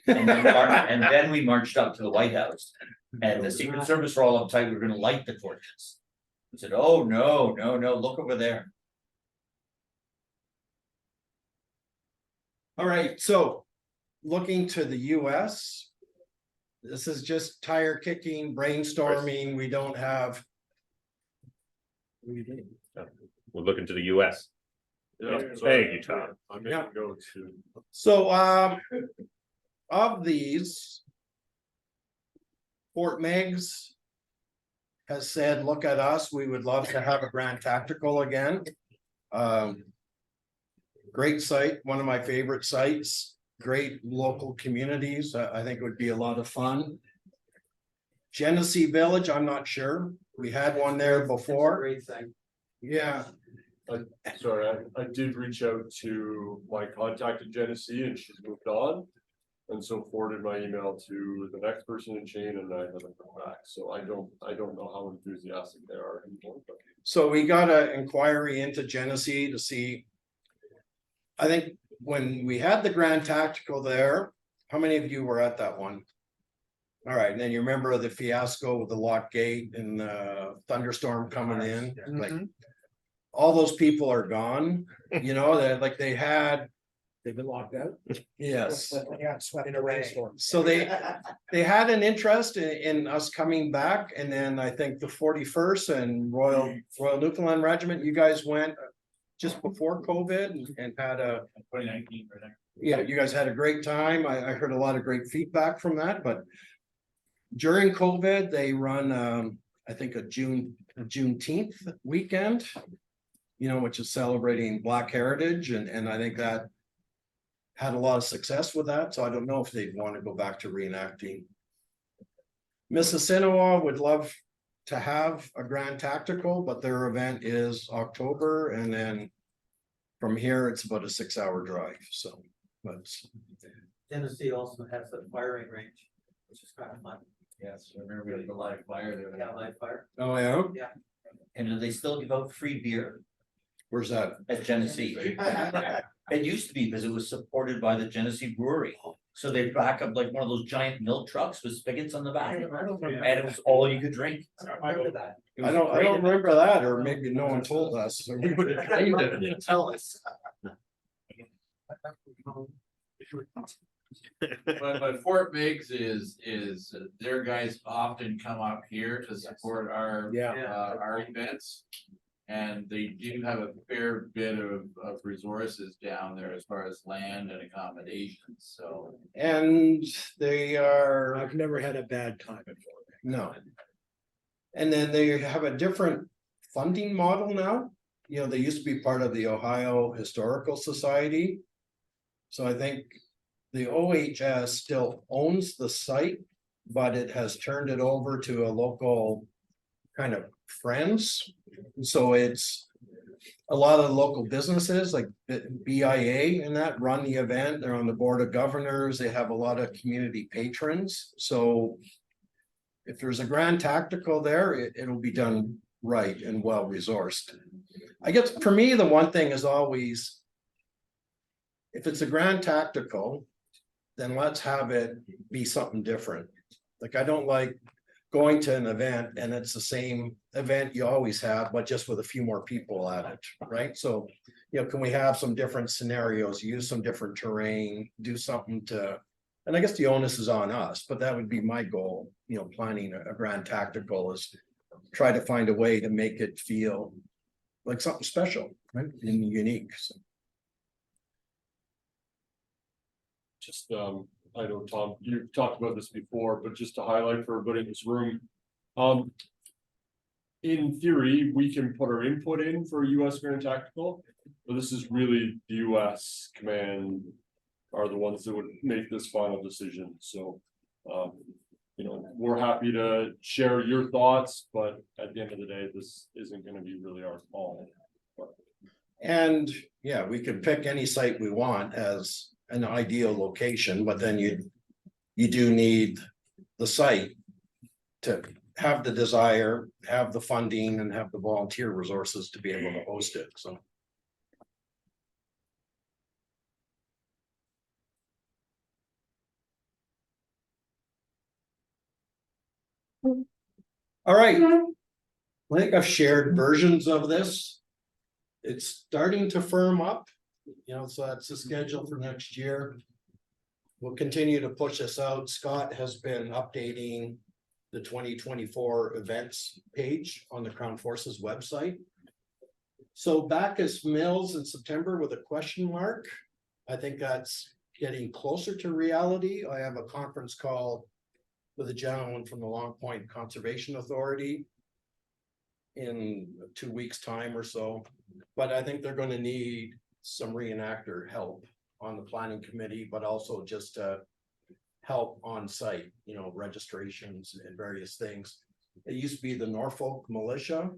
And then we marched up to the White House. And the Secret Service were all uptight, we were gonna light the torches. We said, oh, no, no, no, look over there. All right, so looking to the US. This is just tire kicking, brainstorming, we don't have. We're looking to the US. Yeah, Thank you, Tom. I may go to. So, of these. Fort Meigs. Has said, look at us, we would love to have a Grand Tactical again. Great site, one of my favorite sites, great local communities, I think it would be a lot of fun. Genesee Village, I'm not sure, we had one there before. Great thing. Yeah, Sorry, I did reach out to my contact at Genesee and she's moved on. And so forwarded my email to the next person in chain and I haven't come back. So I don't know how enthusiastic they are anymore, but so we got an inquiry into Genesee to see. I think when we had the Grand Tactical there, how many of you were at that one? All right, and then you remember the fiasco with the lock gate and the thunderstorm coming in, like. All those people are gone, you know, that they had, They've been locked out. yes. Yeah, swept In a away. rainstorm. So they had an interest in us coming back, and then I think the 41st and Royal Newfoundland Regiment, you guys went. Just before COVID and had a, 2019 right there. yeah, you guys had a great time. I heard a lot of great feedback from that, but. During COVID, they run I think a Juneteenth weekend. You know, which is celebrating Black heritage, and I think that. Had a lot of success with that, so I don't know if they'd want to go back to reenacting. Mississinawa would love to have a Grand Tactical, but their event is October, and then. From here, it's about a 6-hour drive, so, but. Tennessee also has a firing range, which is kind of fun. Yes, I remember we had the live fire there. Yeah, live fire. Oh, yeah, And do they still give out free beer where's that? at Genesee? It used to be because it was supported by the Genesee Brewery. So they back up like one of those giant milk trucks with spigots on the back, and it was all you could drink. I remember that. It was I great. don't remember that, or maybe no one told us, or we would have claimed it and didn't tell us. But Fort Meigs is their guys often come up here to support our events. And they do have a fair bit of resources down there as far as land and accommodations, so. And they are, I've never had a bad time at Fort Wayne. no. And then they have a different funding model now. You know, they used to be part of the Ohio Historical Society. So I think the OHS still owns the site, but it has turned it over to a local kind of friends. So it's a lot of local businesses like BIA and that run the event. They're on the board of governors. They have a lot of community patrons. So if there's a grand tactical there, it'll be done right and well resourced. I guess for me, the one thing is always, if it's a grand tactical, then let's have it be something different. Like, I don't like going to an event and it's the same event you always have, but just with a few more people at it, right? So, you know, can we have some different scenarios, use some different terrain, do something to, and I guess the onus is on us, but that would be my goal, you know, planning a grand tactical is try to find a way to make it feel like something special, right? And unique. So. Just, I know, Tom, you've talked about this before, but just to highlight for everybody in this room. In theory, we can put our input in for US Grand Tactical, but this is really the US command are the ones that would make this final decision, so. You know, we're happy to share your thoughts, but at the end of the day, this isn't gonna be really our call. And yeah, we could pick any site we want as an ideal location, but then you do need the site to have the desire, have the funding, and have the volunteer resources to be able to host it, so. All right. I think I've shared versions of this. It's starting to firm up, you know, so that's the schedule for next year. We'll continue to push this out. Scott has been updating the 2024 events page on the Crown Forces website. So Bacchus Mills in September with a question mark. I think that's getting closer to reality. I have a conference call with a gentleman from the Long Point Conservation Authority in 2 weeks' time or so. But I think they're going to need some reenactor help on the planning committee, but also just help on site, you know, registrations and various things. It used to be the Norfolk Militia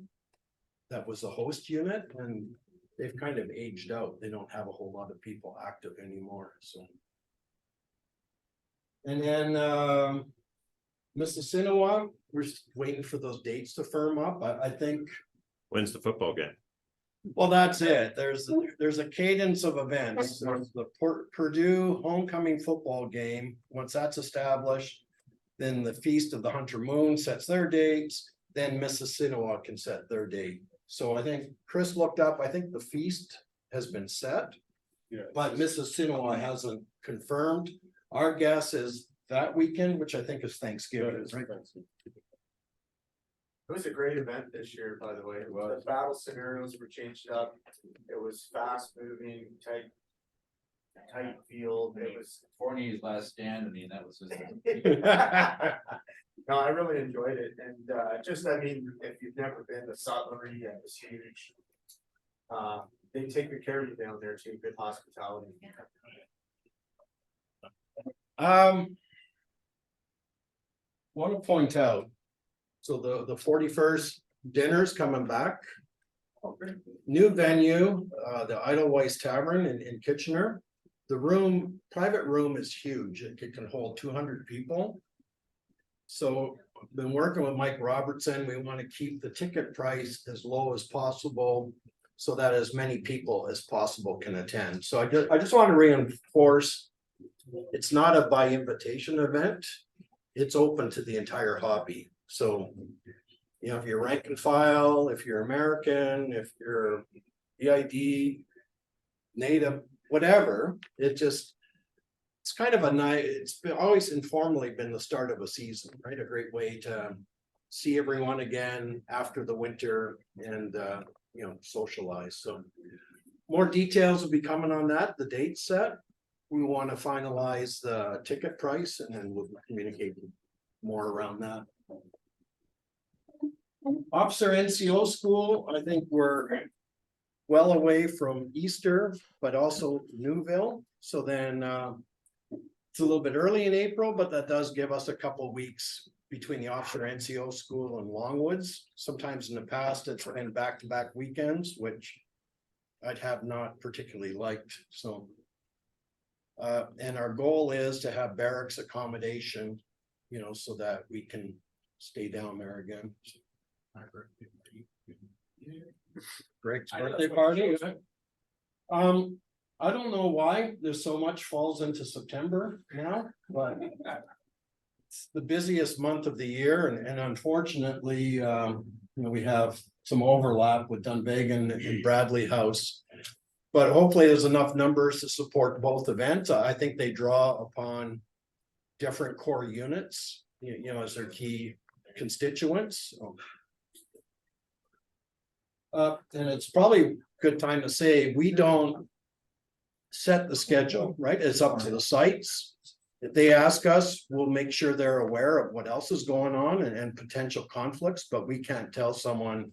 that was the host unit, and they've kind of aged out. They don't have a whole lot of people active anymore, so. And then Mississinawa, we're waiting for those dates to firm up. I think. When's the football game? Well, that's it. There's a cadence of events. There's the Purdue homecoming football game. Once that's established, then the Feast of the Hunter Moon sets their dates. Then Mississinawa can set their date. So I think Chris looked up. I think the feast has been set, but Mississinawa hasn't confirmed. Our guess is that weekend, which I think is Thanksgiving, right? It was a great event this year, by the way. The battle scenarios were changed up. It was fast moving, tight field. It was Forney's last stand, I mean, that was just. no, I really enjoyed it. And just, I mean, if you've never been to Sutlery, it was huge. They take good care of you down there too, good hospitality. Want to point out, so the 41st dinner's coming back. New venue, the Idlewice Tavern in Kitchener. The private room is huge. It can hold 200 people. So been working with Mike Robertson. We want to keep the ticket price as low as possible so that as many people as possible can attend. So I just want to reinforce it's not a by invitation event. It's open to the entire hobby. So, you know, if you're rank and file, if you're American, if you're EID, Native, whatever, it's kind of a nice, it's been always informally been the start of a season, right? A great way to see everyone again after the winter and, you know, socialize. So more details will be coming on that, the date set. We want to finalize the ticket price and then we'll communicate more around that. Officer NCO school, I think we're well away from Easter, but also Newville. So then it's a little bit early in April, but that does give us a couple of weeks between the officer NCO school and Longwoods. Sometimes in the past, it's been back-to-back weekends, which I'd have not particularly liked. So and our goal is to have barracks accommodation, you know, so that we can stay down there again. Greg's birthday party. I don't know why there's so much falls into September now, but it's the busiest month of the year, and unfortunately, you know, we have some overlap with Dunvegan and Bradley House. But hopefully there's enough numbers to support both events. I think they draw upon different core units, you know, as their key constituents. And it's probably a good time to say, we don't set the schedule, right? It's up to the sites. If they ask us, we'll make sure they're aware of what else is going on and potential conflicts, but we can't tell someone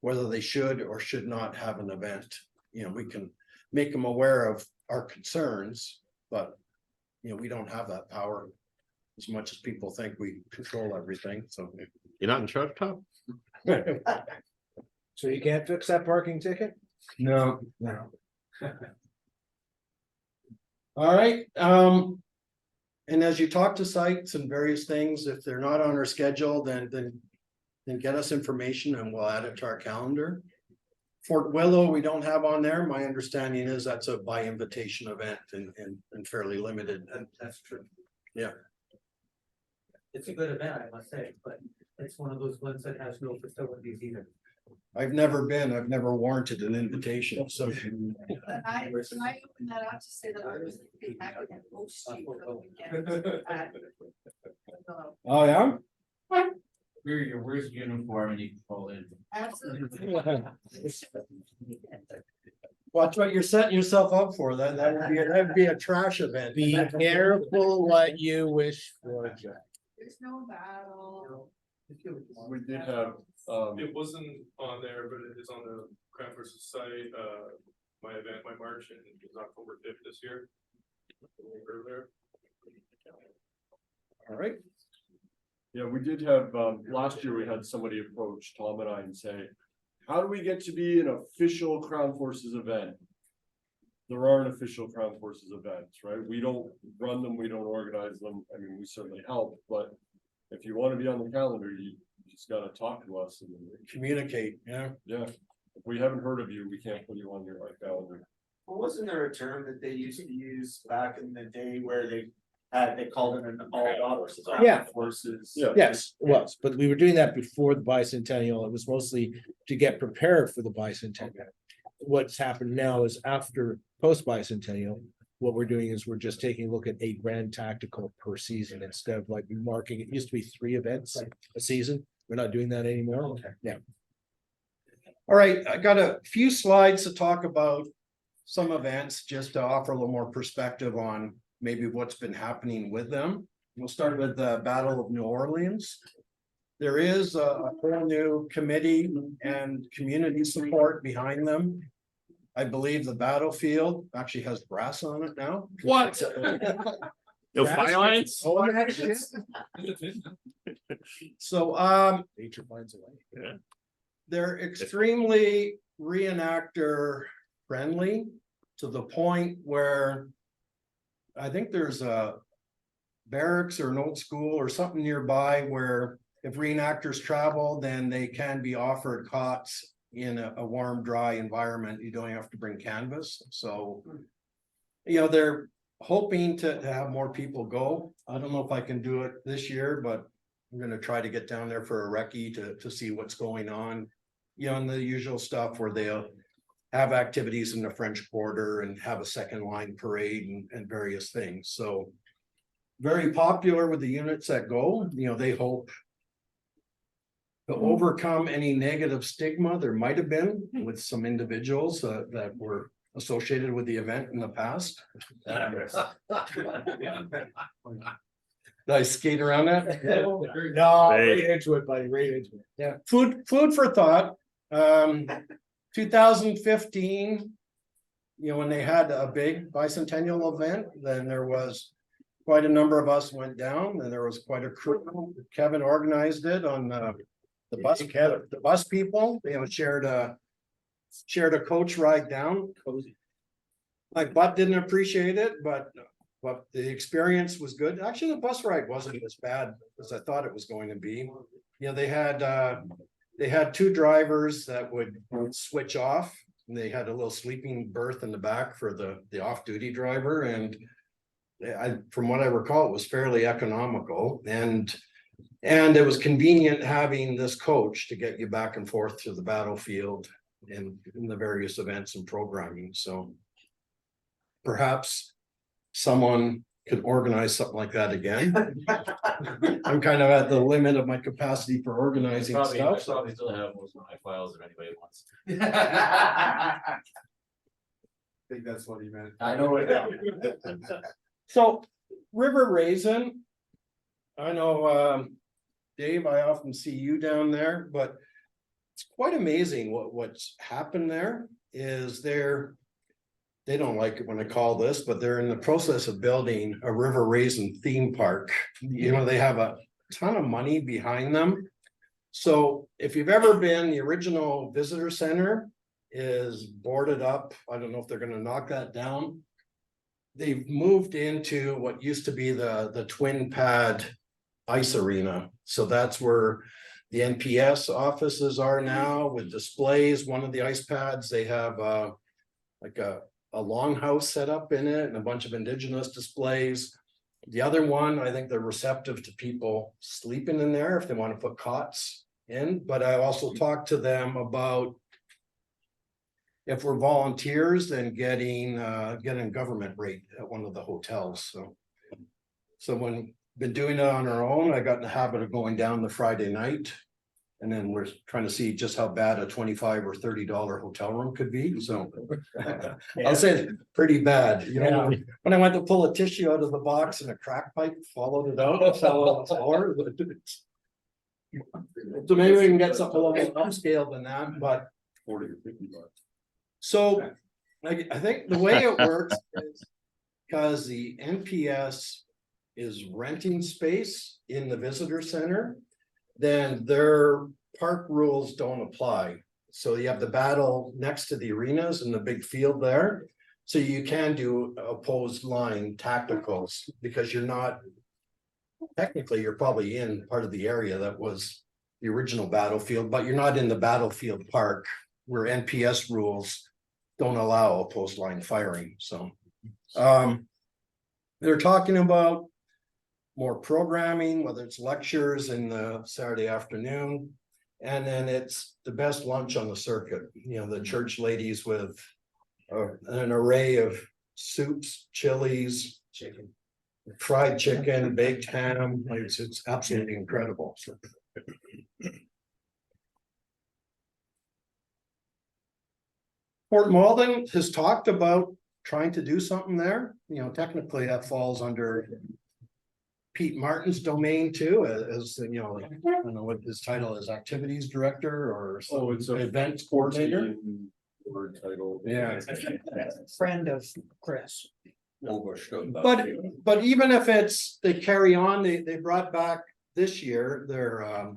whether they should or should not have an event. You know, we can make them aware of our concerns, but you know, we don't have that power as much as people think we control everything. So You're not in charge, Tom? So you can't fix that parking ticket? no. No. All right, and as you talk to sites and various things, if they're not on our schedule, then get us information and we'll add it to our calendar. Fort Willow, we don't have on there. My understanding is that's a by invitation event and fairly limited. That's true. Yeah. It's a good event, I must say, but it's one of those ones that has no facilities either. I've never been, I've never warranted an invitation, so. But I open that up to say that I was happy to host you for the weekend. Oh, yeah? Wear your worst uniform and you can fall in. Absolutely. Watch what you're setting yourself up for. That'd be a trash event. Be careful what you wish for, Jack. There's no battle. We did have, It wasn't on there, but it is on the Craft versus site, my event, my march, and it was October 5th this year. Earlier. All right. yeah, we did have, last year we had somebody approach Tom and I and say, how do we get to be an official Crown Forces event? There aren't official Crown Forces events, right? We don't run them, we don't organize them. I mean, we certainly help, but if you want to be on the calendar, you just gotta talk to us and Communicate, yeah. yeah. If we haven't heard of you, we can't put you on your calendar. Well, wasn't there a term that they used to use back in the day where they called it an all Yeah. forces? Yeah. Yes, it was, but we were doing that before the bicentennial. It was mostly to get prepared for the bicentennial. What's happened now is after post bicentennial, what we're doing is we're just taking a look at a grand tactical per season instead of like marking, it used to be 3 events a season. We're not doing that anymore. Okay. Yeah. All right, I got a few slides to talk about some events, just to offer a little more perspective on maybe what's been happening with them. We'll start with the Battle of New Orleans. There is a whole new committee and community support behind them. I believe the battlefield actually has brass on it now. What? No fire lines? Oh, that shit. So, Nature finds a way. they're extremely reenactor friendly to the point where I think there's a barracks or an old school or something nearby where if reenactors travel, then they can be offered cots in a warm, dry environment. You don't have to bring canvas. So, you know, they're hoping to have more people go. I don't know if I can do it this year, but I'm gonna try to get down there for a recce to see what's going on. You know, and the usual stuff where they'll have activities in the French Quarter and have a second line parade and various things, so. Very popular with the units that go, you know, they hope to overcome any negative stigma there might have been with some individuals that were associated with the event in the past. Did I skate around that? No, right into it, buddy, right into it. Yeah, food for thought. 2015, you know, when they had a big bicentennial event, then there was quite a number of us went down, and there was quite a crew. Kevin organized it on the bus people, you know, shared a coach ride down. My butt didn't appreciate it, but the experience was good. Actually, the bus ride wasn't as bad as I thought it was going to be. You know, they had two drivers that would switch off, and they had a little sleeping berth in the back for the off-duty driver, and from what I recall, it was fairly economical, and it was convenient having this coach to get you back and forth to the battlefield in the various events and programming. So perhaps someone could organize something like that again. I'm kind of at the limit of my capacity for organizing stuff. Probably still have most of my files if anybody wants. I think that's what he meant. I know it. So River Raisin, I know, Dave, I often see you down there, but it's quite amazing what's happened there is they don't like it when I call this, but they're in the process of building a River Raisin theme park. You know, they have a ton of money behind them. So if you've ever been, the original visitor center is boarded up. I don't know if they're gonna knock that down. They've moved into what used to be the twin pad ice arena. So that's where the NPS offices are now with displays. One of the ice pads, they have like a longhouse set up in it and a bunch of indigenous displays. The other one, I think they're receptive to people sleeping in there if they want to put cots in. But I also talked to them about if we're volunteers, then getting government rate at one of the hotels. So when been doing it on our own, I got in the habit of going down the Friday night. And then we're trying to see just how bad a $25 or $30 hotel room could be. So I'll say it's pretty bad. You know, when I went to pull a tissue out of the box and a crack pipe followed it out and fell on the floor. So maybe we can get something a little more upscale than that, but 40 or 50 bucks. so I think the way it works is because the NPS is renting space in the visitor center, then their park rules don't apply. So you have the battle next to the arenas and the big field there. So you can do opposed line tacticals because you're not, technically, you're probably in part of the area that was the original battlefield, but you're not in the battlefield park where NPS rules don't allow opposed line firing. So they're talking about more programming, whether it's lectures in the Saturday afternoon, and then it's the best lunch on the circuit. You know, the church ladies with an array of soups, chilies, chicken, fried chicken, baked ham. It's absolutely incredible. So. Fort Malden has talked about trying to do something there. You know, technically that falls under Pete Martin's domain too, as you know, I don't know what his title is, activities director or it's an events coordinator. Word title. Yeah. Friend of Chris. But even if they carry on, they brought back this year their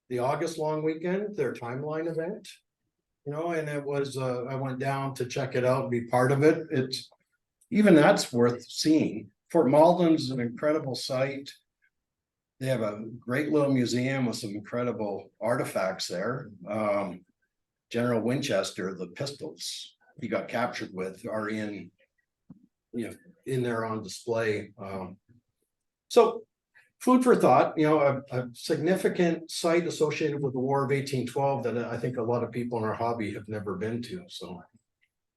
the August long weekend, their timeline event. You know, and it was I went down to check it out and be part of it. It's even that's worth seeing. Fort Malden's an incredible site. They have a great little museum with some incredible artifacts there. General Winchester, the pistols he got captured with are in in there on display. So food for thought, a significant site associated with the War of 1812 that I think a lot of people in our hobby have never been to, so.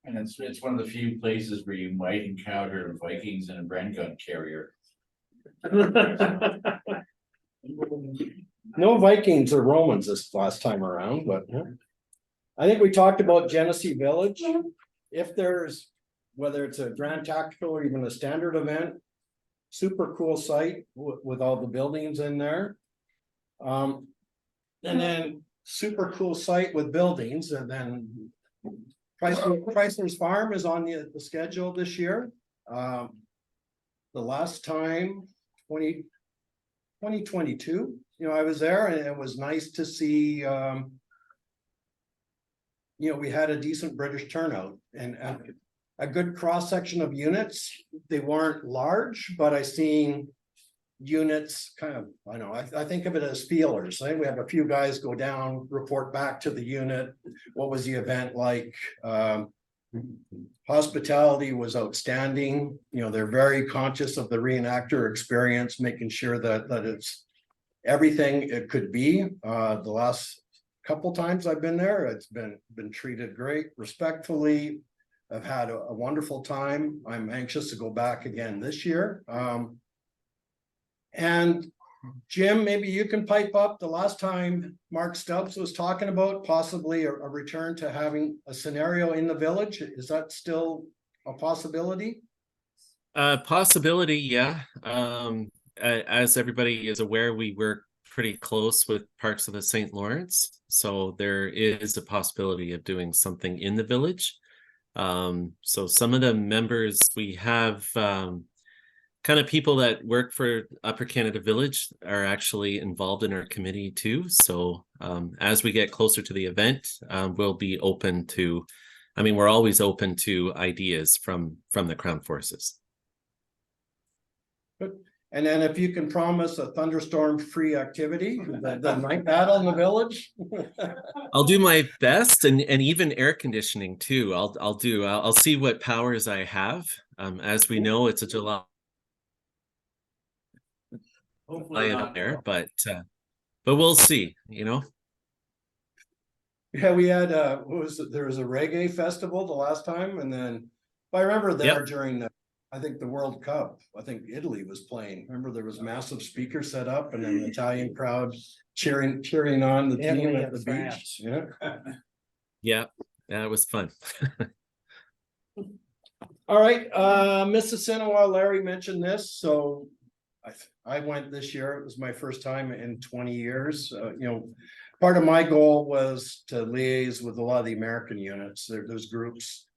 And it's one of the few places where you might encounter Vikings in a Bren gun carrier. No Vikings or Romans this last time around, but I think we talked about Genesee Village. If there's, whether it's a grand tactical or even a standard event, super cool site with all the buildings in there. And then super cool site with buildings, and then Chrysler's Farm is on the schedule this year. The last time, 2022, I was there, and it was nice to see, we had a decent British turnout and a good cross section of units. They weren't large, but I seen units kind of, I think of it as feelers. I think we have a few guys go down, report back to the unit. What was the event like? Hospitality was outstanding. They're very conscious of the reenactor experience, making sure that it's everything it could be. The last couple times I've been there, it's been treated great, respectfully. I've had a wonderful time. I'm anxious to go back again this year. And Jim, maybe you can pipe up. The last time Mark Stubbs was talking about possibly a return to having a scenario in the village. Is that still a possibility? Possibility, yeah. As everybody is aware, we work pretty close with parts of the St. Lawrence, so there is a possibility of doing something in the village. So some of the members we have, kind of people that work for Upper Canada Village are actually involved in our committee too. So as we get closer to the event, we'll be open to, we're always open to ideas from the Crown Forces. Good. And then if you can promise a thunderstorm-free activity, the night battle in the village. I'll do my best, and even air conditioning too. I'll see what powers I have. As we know, it's a July Hopefully there, but we'll see. Yeah, we had there was a reggae festival the last time, and then I remember there during I think the World Cup, I think Italy was playing. Remember there was massive speakers set up and an Italian crowd cheering on the team at the beach. Yeah, it was fun. All right, Mississinawa, Larry mentioned this, so I went this year. It was my first time in 20 years. Part of my goal was to liaise with a lot of the American units. There's groups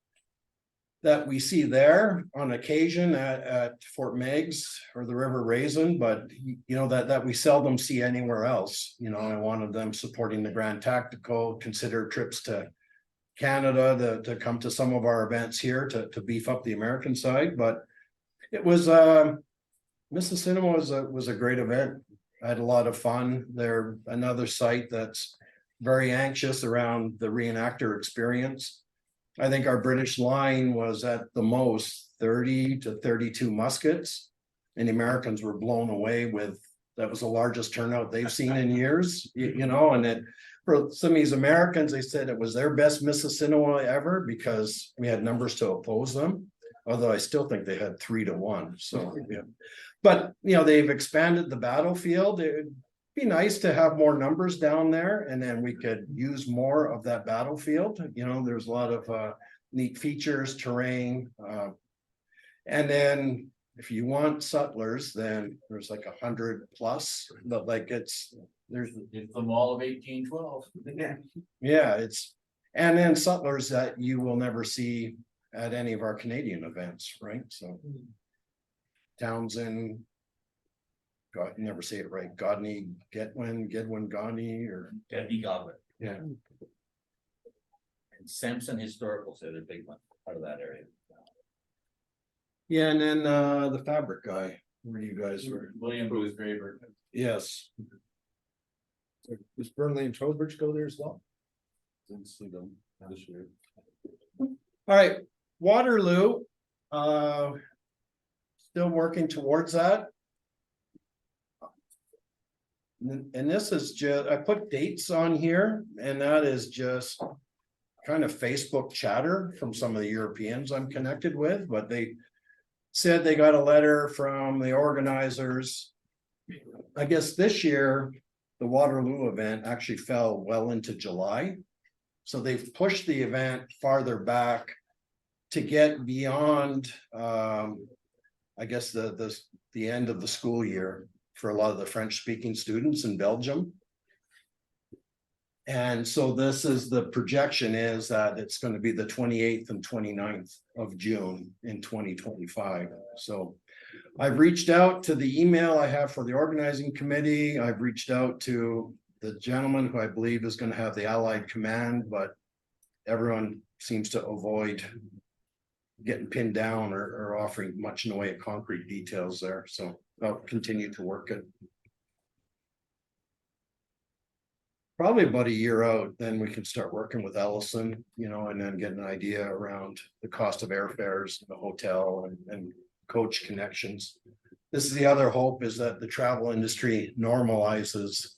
that we see there on occasion at Fort Meigs or the River Raisin, but that we seldom see anywhere else. I wanted them supporting the Grand Tactical, consider trips to Canada to come to some of our events here to beef up the American side. But it was Mississinawa was a great event. I had a lot of fun. They're another site that's very anxious around the reenactor experience. I think our British line was at the most 30 to 32 muskets, and the Americans were blown away with that was the largest turnout they've seen in years, and it for some of these Americans, they said it was their best Mississinawa ever because we had numbers to oppose them. Although I still think they had 3-1. So yeah, but they've expanded the battlefield. It'd be nice to have more numbers down there, and then we could use more of that battlefield. There's a lot of neat features, terrain, and then if you want sutlers, then there's like 100 plus. But it's the Mall of 1812. Yeah, and then sutlers that you will never see at any of our Canadian events, right? So Townsend, God, never say it right. Godney, Gedwin, Godney, or Gedney Godwin. Yeah. And Sampson Historical, so they're big one, part of that area. Yeah, and then the fabric guy, where you guys were. William Booth Graber. Yes. Does Burnley and Trowbridge go there as well? Didn't see them this year. All right, Waterloo. still working towards that. And this is just, I put dates on here, and that is just kind of Facebook chatter from some of the Europeans I'm connected with, but they said they got a letter from the organizers. I guess this year, the Waterloo event actually fell well into July. So they've pushed the event farther back to get beyond, I guess, the end of the school year for a lot of the French-speaking students in Belgium. And so this is the projection, is that it's going to be the 28th and 29th of June in 2025. So I've reached out to the email I have for the organizing committee. I've reached out to the gentleman who I believe is going to have the Allied Command, but everyone seems to avoid getting pinned down or offering much in the way of concrete details there. So I'll continue to work it. Probably about a year out, then we can start working with Ellison, you know, and then get an idea around the cost of airfares, the hotel and coach connections. This is the other hope, is that the travel industry normalizes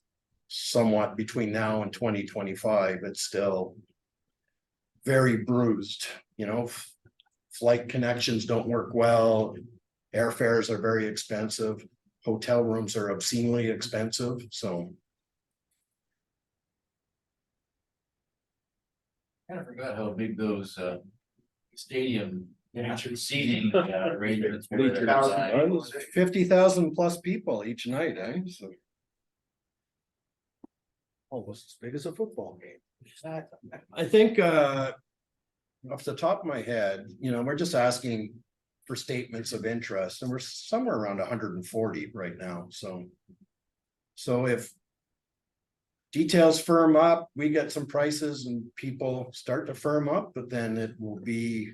somewhat between now and 2025. It's still very bruised, you know, flight connections don't work well. Airfares are very expensive. Hotel rooms are obscenely expensive, so. Kind of forgot how big those stadium seating arrangements were. 50,000 plus people each night, eh? So. Almost as big as a football game. I think off the top of my head, you know, we're just asking for statements of interest, and we're somewhere around 140 right now. So if details firm up, we get some prices and people start to firm up, but then it will be,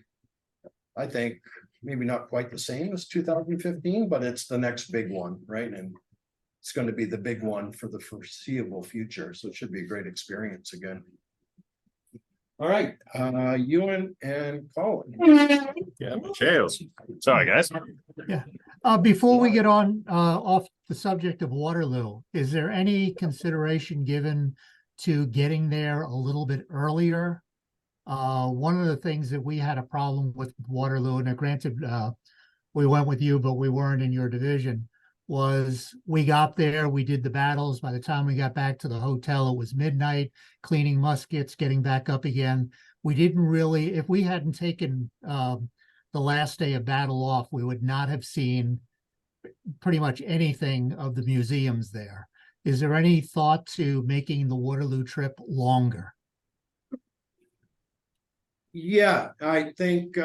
I think, maybe not quite the same as 2015, but it's the next big one, right? And it's going to be the big one for the foreseeable future. So it should be a great experience again. All right, Ewan and Colin. Yeah, Cheers. Sorry, guys. Before we get on, off the subject of Waterloo, is there any consideration given to getting there a little bit earlier? One of the things that we had a problem with Waterloo, and granted, we went with you, but we weren't in your division, was we got there, we did the battles. By the time we got back to the hotel, it was midnight, cleaning muskets, getting back up again. We didn't really, if we hadn't taken the last day of battle off, we would not have seen pretty much anything of the museums there. Is there any thought to making the Waterloo trip longer? Yeah, I think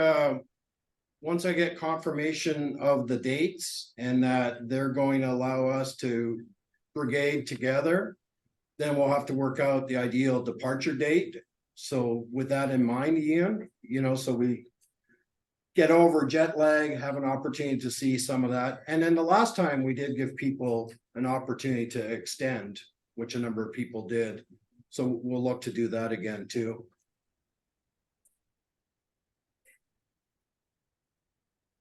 once I get confirmation of the dates and that they're going to allow us to brigade together, then we'll have to work out the ideal departure date. So with that in mind, Ian, you know, so we get over jet lag, have an opportunity to see some of that. And then the last time we did give people an opportunity to extend, which a number of people did. So we'll look to do that again too.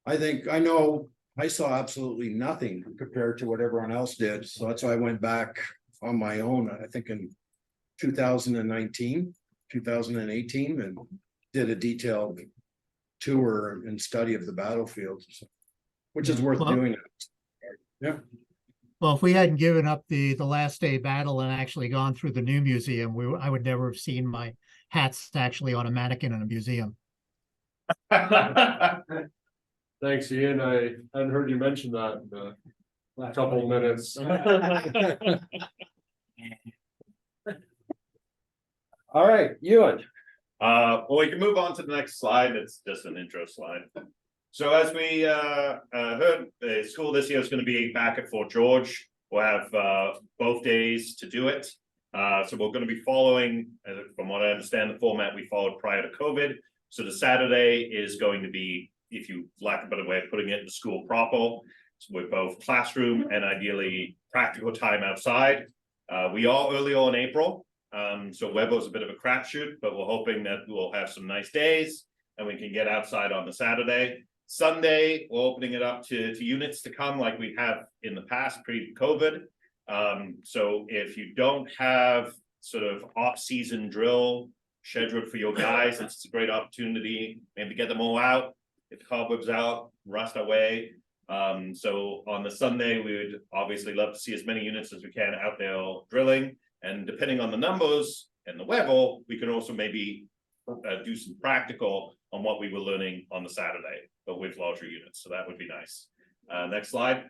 I know I saw absolutely nothing compared to what everyone else did. So that's why I went back on my own, I think in 2019, 2018, and did a detailed tour and study of the battlefield, which is worth doing. Yeah. Well, if we hadn't given up the last day battle and actually gone through the new museum, I would never have seen my hats actually on a mannequin in a museum. Thanks, Ian. I hadn't heard you mention that in a couple of minutes. All right, Ewan. Well, we can move on to the next slide. It's just an intro slide. So as we heard, the school this year is going to be back at Fort George. We'll have both days to do it. So we're going to be following, from what I understand, the format we followed prior to COVID. So the Saturday is going to be, if you lack a better way of putting it, the school proper. So with both classroom and ideally practical time outside. We are early on in April. So weather's a bit of a crapshoot, but we're hoping that we'll have some nice days and we can get outside on the Saturday. Sunday, we're opening it up to units to come like we have in the past pre-COVID. So if you don't have sort of off-season drill scheduled for your guys, it's a great opportunity maybe get them all out, get the cobwebs out, rust away. So on the Sunday, we would obviously love to see as many units as we can out there drilling. And depending on the numbers and the weather, we can also maybe do some practical on what we were learning on the Saturday, but with larger units. So that would be nice. Next slide.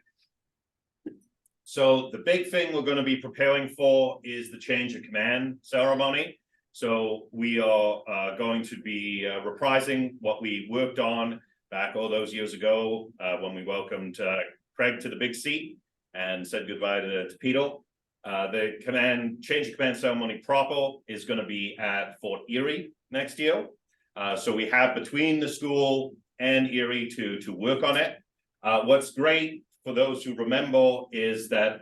So the big thing we're going to be preparing for is the change of command ceremony. So we are going to be reprising what we worked on back all those years ago when we welcomed Craig to the big seat and said goodbye to Peter. The change of command ceremony proper is going to be at Fort Erie next year. So we have between the school and Erie to work on it. What's great for those who remember is that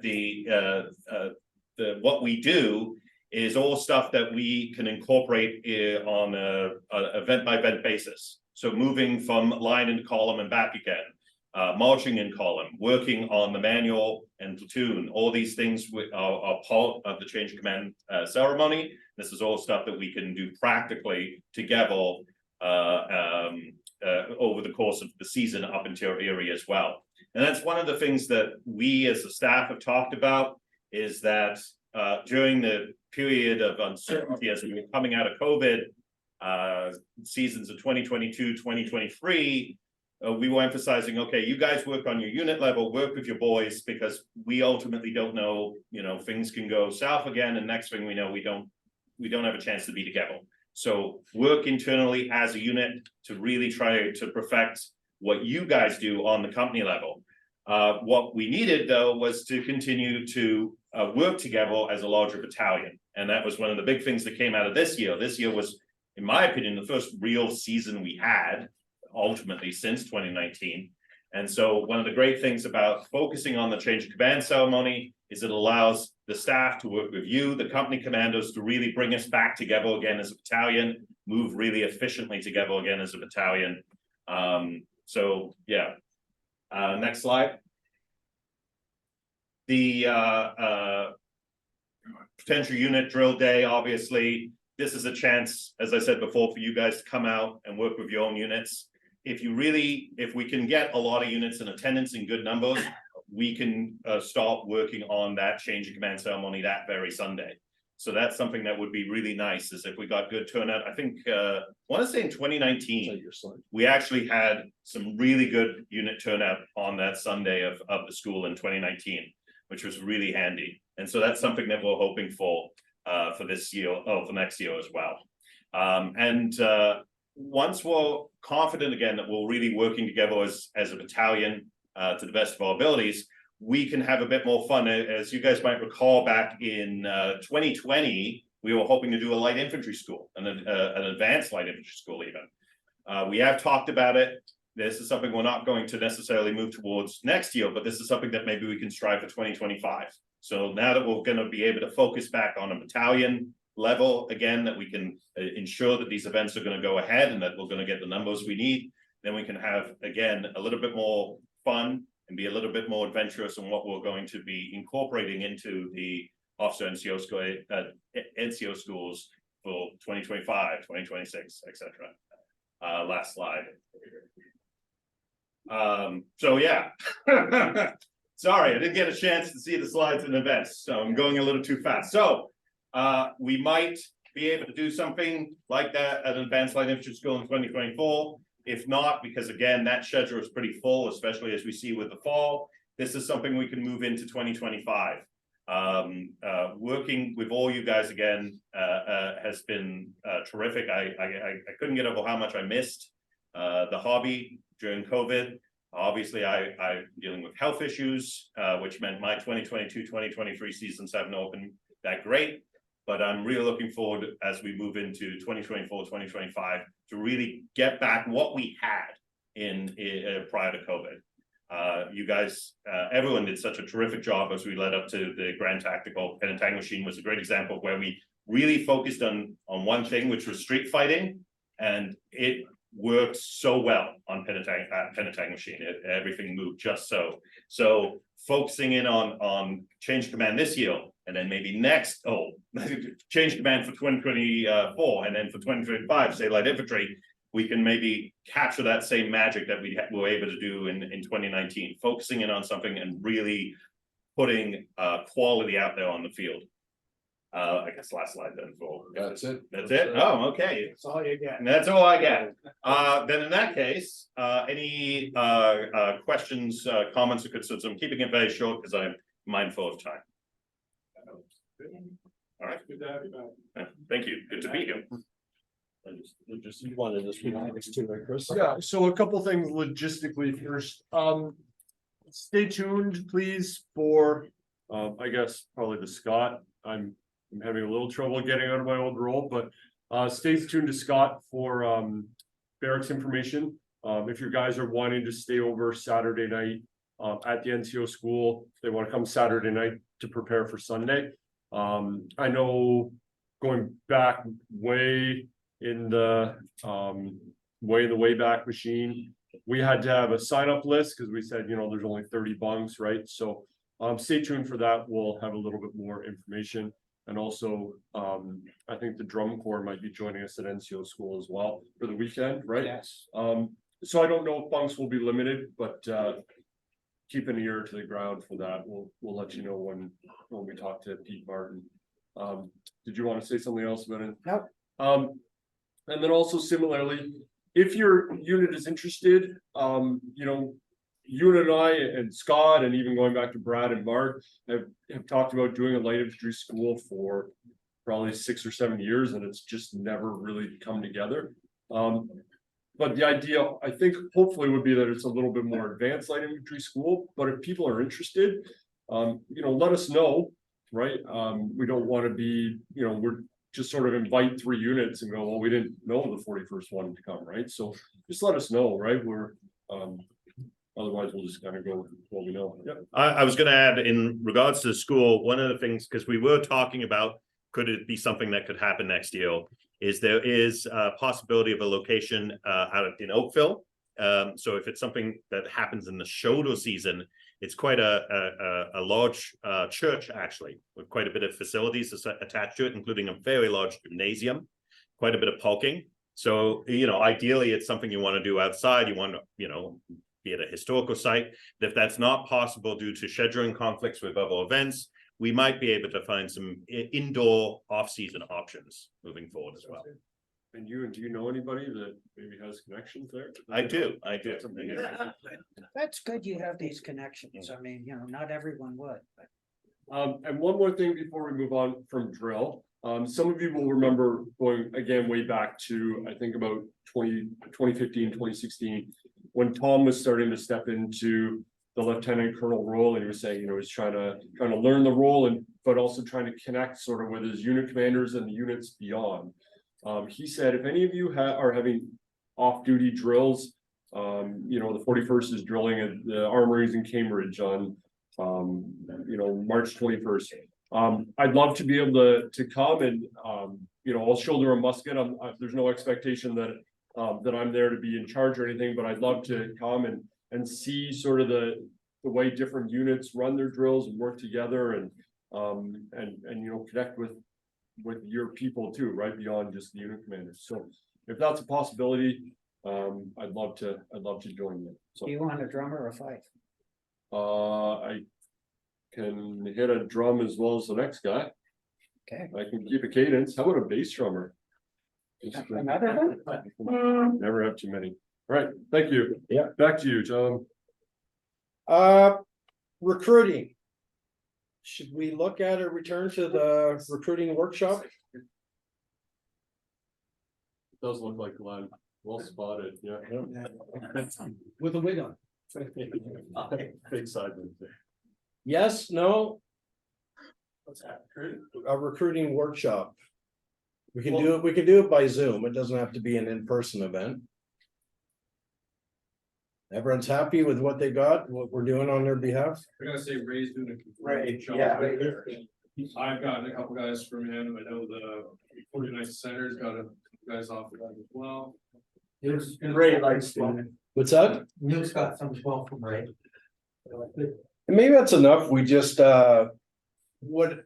what we do is all stuff that we can incorporate on a event by event basis. So moving from line into column and back again, marching in column, working on the manual and platoon, all these things are part of the change of command ceremony. This is all stuff that we can do practically together over the course of the season up until Erie as well. And that's one of the things that we as a staff have talked about, is that during the period of uncertainty as we were coming out of COVID, seasons of 2022, 2023, we were emphasizing, okay, you guys work on your unit level, work with your boys, because we ultimately don't know, things can go south again, and next thing we know, we don't have a chance to be together. So work internally as a unit to really try to perfect what you guys do on the company level. What we needed, though, was to continue to work together as a larger battalion. And that was one of the big things that came out of this year. This year was, in my opinion, the first real season we had, ultimately, since 2019. And so one of the great things about focusing on the change of command ceremony is it allows the staff to work with you, the company commandos, to really bring us back together again as a battalion, move really efficiently together again as a battalion. So yeah, next slide. The potential unit drill day, obviously, this is a chance, as I said before, for you guys to come out and work with your own units. If we can get a lot of units in attendance in good numbers, we can start working on that change of command ceremony that very Sunday. So that's something that would be really nice, is if we got good turnout. I think, I want to say in 2019, we actually had some really good unit turnout on that Sunday of the school in 2019, which was really handy. And so that's something that we're hoping for this year, for next year as well. Once we're confident again that we're really working together as a battalion to the best of our abilities, we can have a bit more fun. As you guys might recall, back in 2020, we were hoping to do a light infantry school, an advanced light infantry school even. We have talked about it. This is something we're not going to necessarily move towards next year, but this is something that maybe we can strive for 2025. So now that we're going to be able to focus back on a battalion level again, that we can ensure that these events are going to go ahead and that we're going to get the numbers we need, then we can have, again, a little bit more fun and be a little bit more adventurous in what we're going to be incorporating into the officer NCO schools for 2025, 2026, etc. Last slide. So yeah, sorry, I didn't get a chance to see the slides in advance, so I'm going a little too fast. So we might be able to do something like that at an advanced light infantry school in 2024. If not, because again, that schedule is pretty full, especially as we see with the fall, this is something we can move into 2025. Working with all you guys again has been terrific. I couldn't get over how much I missed the hobby during COVID. Obviously, I'm dealing with health issues, which meant my 2022-2023 seasons haven't opened that great. But I'm really looking forward as we move into 2024-2025 to really get back what we had in prior to COVID. You guys, everyone did such a terrific job as we led up to the Grand Tactical. Pen and Tang Machine was a great example of where we really focused on one thing, which was street fighting, and it worked so well on Pentatang machine. Everything moved just so. So focusing in on change command this year, and then maybe next, change command for 2024, and then for 2025, say light infantry, we can maybe capture that same magic that we were able to do in 2019, focusing in on something and really putting quality out there on the field. I guess last slide then. That's it. That's it? Oh, okay. That's all you get. And that's all I get. Then in that case, any questions, comments or concerns? I'm keeping it very short because I'm mindful of time. All right. Good to have you back. Thank you. Good to be here. You wanted to speak next to it, Chris? Yeah, so a couple things logistically first. Stay tuned, please, for I guess probably the Scott. I'm having a little trouble getting out of my old role, but stay tuned to Scott for barracks information. If you guys are wanting to stay over Saturday night at the NCO school, if they want to come Saturday night to prepare for Sunday. I know going back way in the Wayback Machine, we had to have a sign up list because we said, there's only 30 bunks, right? So stay tuned for that. We'll have a little bit more information. And also, I think the drum corps might be joining us at NCO school as well for the weekend, right? Yes. So I don't know if bunks will be limited, but keep an ear to the ground for that. We'll let you know when we talk to Pete Martin. Did you want to say something else about it? No. And then also similarly, if your unit is interested, you and I and Scott, and even going back to Brad and Mark, have talked about doing a light infantry school for probably 6 or 7 years, and it's just never really come together. But the idea, I think, hopefully would be that it's a little bit more advanced light infantry school. But if people are interested, let us know, right? We don't want to be, we're just sort of invite 3 units and go, well, we didn't know the 41st wanted to come, right? So just let us know, right? We're otherwise we'll just kind of go with what we know. Yep. I was going to add in regards to the school, one of the things, because we were talking about, could it be something that could happen next year, is there is a possibility of a location out in Oakville. So if it's something that happens in the shoulder season, it's quite a large church, actually, with quite a bit of facilities attached to it, including a very large gymnasium, quite a bit of parking. So, ideally, it's something you want to do outside. You want to, be at a historical site. If that's not possible due to scheduling conflicts with other events, we might be able to find some indoor off-season options moving forward as well. And do you know anybody that maybe has connections there? I do. That's good you have these connections. I mean, not everyone would, but. And one more thing before we move on from drill. Some of you will remember going again way back to, I think, about 2015, 2016, when Tom was starting to step into the lieutenant colonel role, and he was saying, he's trying to learn the role, but also trying to connect sort of with his unit commanders and the units beyond. He said, if any of you are having off-duty drills, the 41st is drilling at the armories in Cambridge on, March 21st. I'd love to be able to come and, I'll shoulder a musket. There's no expectation that I'm there to be in charge or anything, but I'd love to come and see sort of the way different units run their drills and work together and connect with your people too, right? Beyond just the unit commanders. So if that's a possibility, I'd love to join you. So Do you want a drummer or a fife? I can hit a drum as well as the next guy. Okay. I can keep a cadence. How about a bass drummer? Another one? Never have too many. All right, thank you. Yeah. Back to you, John. Recruiting. Should we look at a return to the recruiting workshop? It does look like Glenn. Well spotted, yeah. With a wig on. Big side. Yes, no, What's that? a recruiting workshop. We can do it by Zoom. It doesn't have to be an in-person event. Everyone's happy with what they got, what we're doing on their behalf? We're gonna say Ray's doing a Ray, job yeah. right there. I've gotten a couple guys from him. I know the 49th Center's got a couple guys off of that as well. And Ray likes to. What's that? New's got some as well from Ray. And maybe that's enough, we just, what.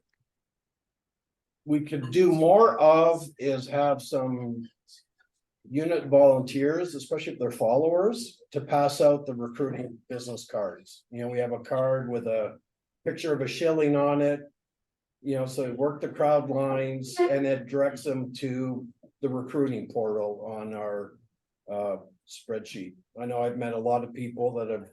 We could do more of is have some. Unit volunteers, especially if they're followers, to pass out the recruiting business cards. You know, we have a card with a picture of a shilling on it. You know, so work the crowd lines and it directs them to the recruiting portal on our spreadsheet. I know I've met a lot of people that have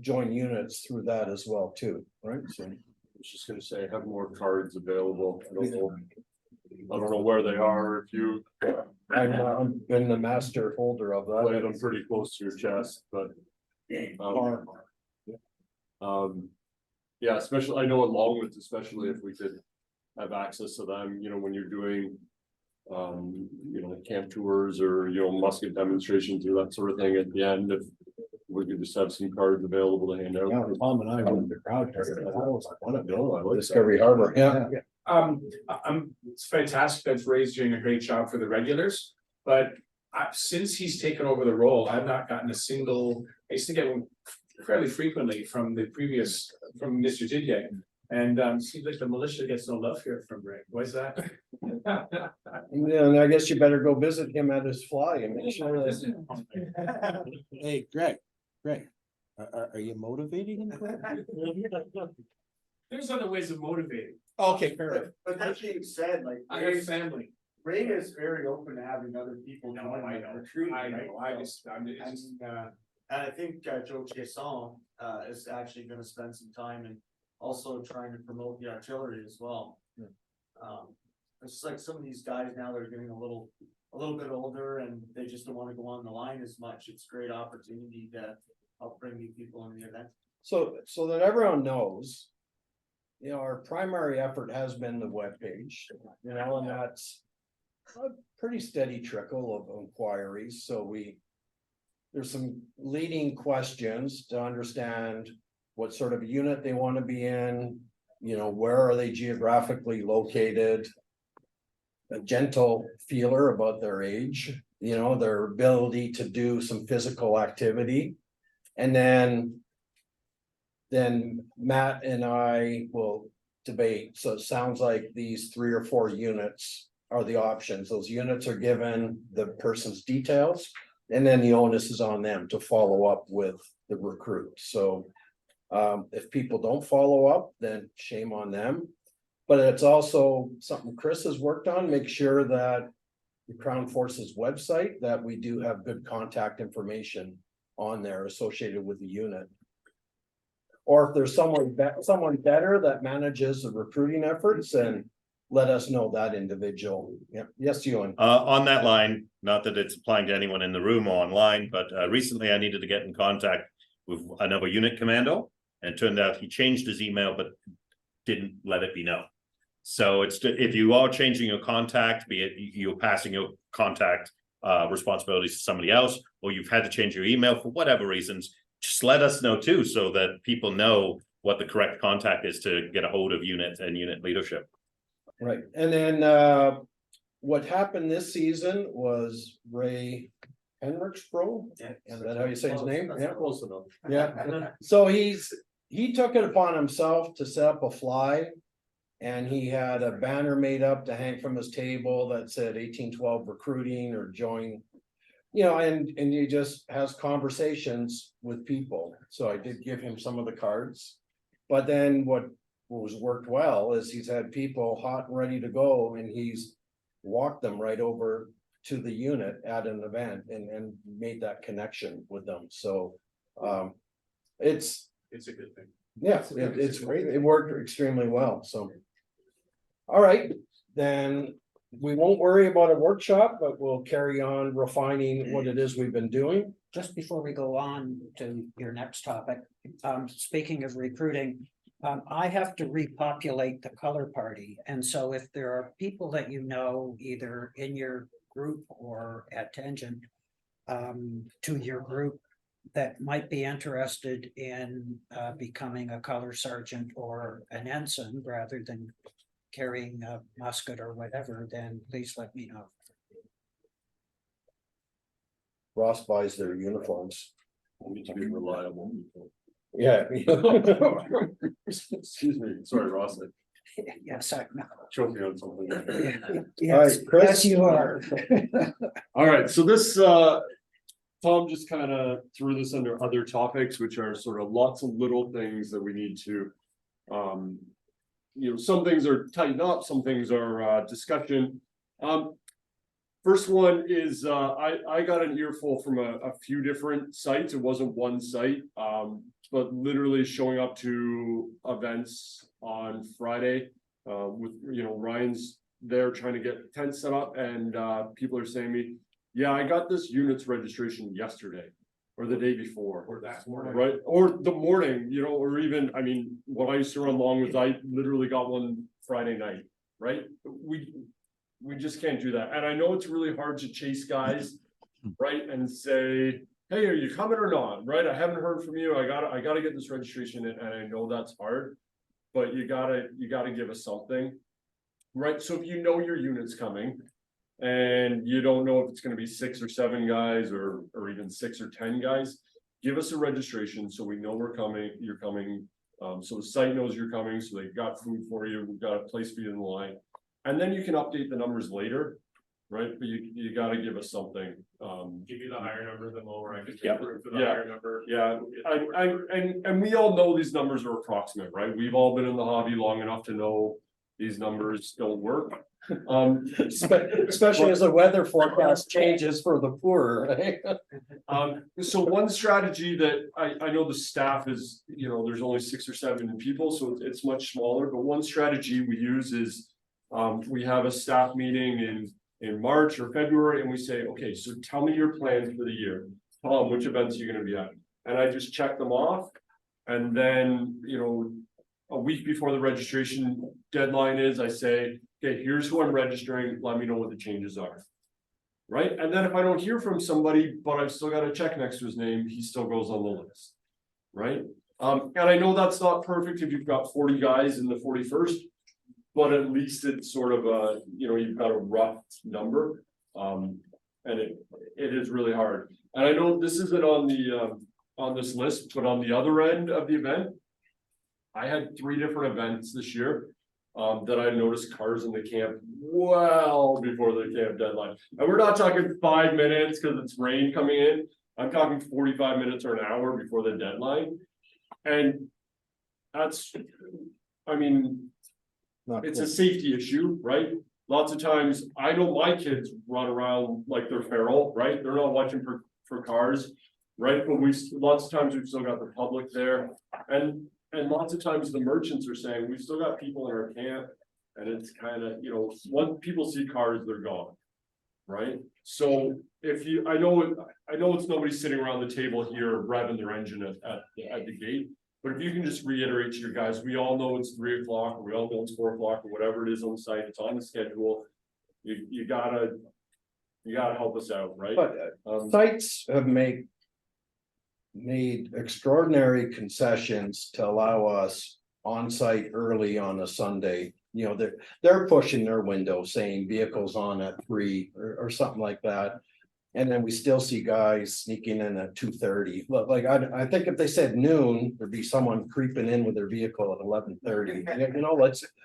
joined units through that as well too, right? So I was just gonna say, have more cards available. I don't know where they are, if you I've been the master holder of play that. them pretty close to your chest, but. Yeah, especially, I know at Longwoods, especially if we could have access to them, you know, when you're doing. You know, camp tours or, you know, musket demonstrations or that sort of thing at the end, if we could just have some cards available to hand out. Yeah, Tom and I went to crowd target. I was like, what a No, I like that. Discovery Harbor, yeah. It's fantastic that Ray's doing a great job for the regulars, but since he's taken over the role, I've not gotten a single, I used to get one fairly frequently from Mr. Didier. And seems like the militia gets no love here from Ray. Why is that? Yeah, and I guess you better go visit him at his fly and make sure that. Hey, Greg, are you motivating him? There's other ways of motivating. Okay, fair enough. But that being said, like. I have family. Ray is very open to having other people. No, join I the know, recruiting, I right? know, I'm just, And I think Joe Chiasson is actually gonna spend some time and also trying to promote the artillery as well. It's like some of these guys now, they're getting a little bit older and they just don't wanna go on the line as much. It's a great opportunity to help bring new people in the event. So that everyone knows. You know, our primary effort has been the webpage, you know, and that's. A pretty steady trickle of inquiries, so there's some leading questions to understand. What sort of unit they want to be in, you know, where are they geographically located? A gentle feeler about their age, you know, their ability to do some physical activity. And then Matt and I will debate. So it sounds like these 3 or 4 units are the options. Those units are given the person's details. And then the onus is on them to follow up with the recruit. So if people don't follow up, then shame on them. But it's also something Chris has worked on, make sure that the Crown Forces website, that we do have good contact information on there associated with the unit. Or if there's someone better that manages the recruiting efforts, and let us know that individual. Yeah, yes, Ewan. On that line, not that it's applying to anyone in the room or online, but recently I needed to get in contact with another unit commando, and it turned out he changed his email but didn't let it be known. So it's, if you are changing your contact, be it you're passing your contact responsibilities to somebody else, or you've had to change your email for whatever reasons, just let us know too, so that people know what the correct contact is to get a hold of unit and unit leadership. Right, and then what happened this season was Ray Henriksbro. Is that how you say his name? Yeah, Close enough. yeah. So he took it upon himself to set up a fly. And he had a banner made up to hang from his table that said 1812 recruiting or join. You know, and he just has conversations with people. So I did give him some of the cards. But then what was worked well is he's had people hot and ready to go, and he's walked them right over to the unit at an event and made that connection with them. So it's a good thing. yeah, it's great. It worked extremely well, so. All right, then we won't worry about a workshop, but we'll carry on refining what it is we've been doing. Just before we go on to your next topic, speaking of recruiting, I have to repopulate the color party. And so if there are people that you know, either in your group or at Tangent, to your group that might be interested in becoming a color sergeant or an ensign rather than carrying a musket or whatever, then please let me know. Ross buys their uniforms. Need to be reliable. Yeah. Excuse me, sorry, Ross, I Yes, I know. choked you on something. Yes, Chris? yes, you are. All right, so this, Tom just kind of threw this under other topics, which are sort of lots of little things that we need to. Some things are tightened up, some things are discussion. First one is, I got an earful from a few different sites. It wasn't one site, but literally showing up to events on Friday. With, Ryan's there trying to get tents set up, and people are saying to me, yeah, I got this unit's registration yesterday or the day before. Or that morning. Right, or the morning, or even, I mean, what I used to run long was I literally got one Friday night, right? We just can't do that. And I know it's really hard to chase guys, right? And say, hey, are you coming or not? Right? I haven't heard from you. I gotta get this registration in, and I know that's hard, but you gotta give us something. Right? So if you know your unit's coming and you don't know if it's gonna be 6 or 7 guys or even 6 or 10 guys, give us a registration so we know you're coming. So the site knows you're coming, so they've got food for you, we've got a place for you in the line. And then you can update the numbers later, right? But you gotta give us something. Give you the higher number, the lower, I can Yeah. take room for the Yeah. higher number. Yeah, and we all know these numbers are approximate, right? We've all been in the hobby long enough to know these numbers don't work. Especially as the weather forecast changes for the poor, right? So one strategy that I know the staff is, there's only 6 or 7 people, so it's much smaller, but one strategy we use is. We have a staff meeting in March or February, and we say, okay, so tell me your plans for the year. Tom, which events are you gonna be at? And I just check them off. And then, a week before the registration deadline is, I say, okay, here's who I'm registering, let me know what the changes are. Right? And then if I don't hear from somebody, but I've still got a check next to his name, he still goes on the list. Right? And I know that's not perfect if you've got 40 guys in the 41st. But at least it's sort of a, you've got a rough number. And it is really hard. And I know this isn't on this list, but on the other end of the event. I had 3 different events this year. That I noticed cars in the camp well before the camp deadline. And we're not talking 5 minutes because it's rain coming in. I'm talking 45 minutes or an hour before the deadline. And that's, it's a safety issue, right? Lots of times, I know my kids run around like they're feral, right? They're not watching for cars, right? But lots of times we've still got the public there. And lots of times the merchants are saying, we've still got people in our camp. And it's kind of, once people see cars, they're gone. Right? So I know it's nobody sitting around the table here revving their engine at the gate. But if you can just reiterate to your guys, we all know it's 3 o'clock, or we all know it's 4 o'clock, or whatever it is on the site, it's on the schedule. You gotta help us out, right? But sites have made extraordinary concessions to allow us on site early on a Sunday. They're pushing their window saying vehicles on at 3 or something like that. And then we still see guys sneaking in at 2:30. But like, I think if they said noon, there'd be someone creeping in with their vehicle at 11:30.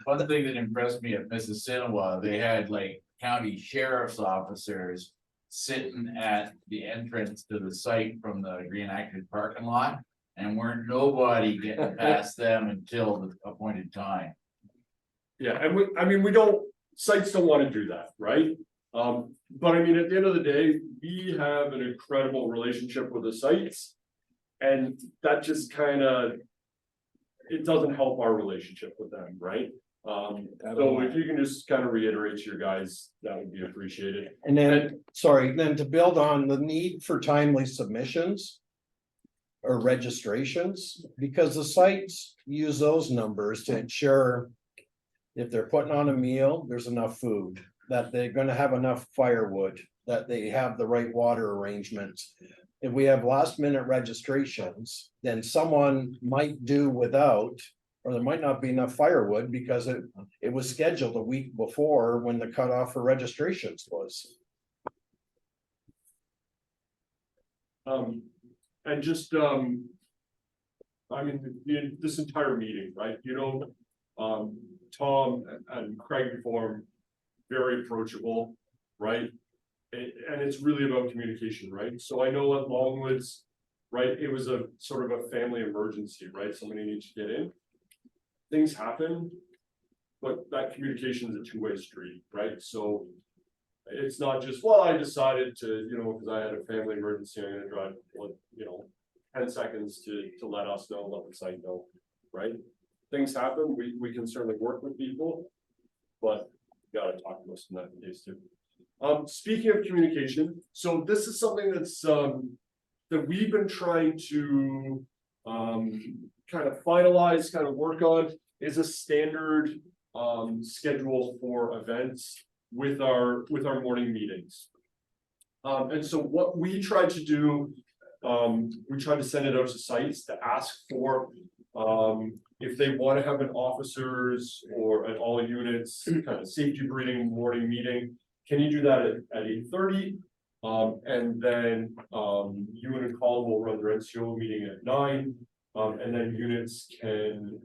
One thing that impressed me at Mississinawa, they had like county sheriff's officers sitting at the entrance to the site from the Green Active parking lot. And weren't nobody getting past them until the appointed time. Yeah, and sites don't want to do that, right? But at the end of the day, we have an incredible relationship with the sites. And that just it doesn't help our relationship with them, right? So if you can just kind of reiterate to your guys, that would be appreciated. And then to build on the need for timely submissions or registrations, because the sites use those numbers to ensure if they're putting on a meal, there's enough food, that they're gonna have enough firewood, that they have the right water arrangements. If we have last minute registrations, then someone might do without, or there might not be enough firewood because it was scheduled a week before when the cutoff for registrations was. And just, I mean, this entire meeting, right, Tom and Craig before, very approachable, right? And it's really about communication, right? So I know at Longwoods, right, it was a sort of a family emergency, right? Somebody needs to get in. Things happen, but that communication is a two-way street, right? So it's not just, well, I decided to, because I had a family emergency, I'm gonna drive, 10 seconds to let us know, let the site know, right? Things happen, we can certainly work with people, but you gotta talk to us in that case too. Speaking of communication, so this is something that's that we've been trying to kind of finalize, kind of work on, is a standard schedule for events with our morning meetings. And so what we tried to do, we tried to send it out to sites to ask for if they want to have an officers or an all units kind of safety briefing morning meeting. Can you do that at 8:30? And then Ewan and Colin will run their NCO meeting at 9. And then units can,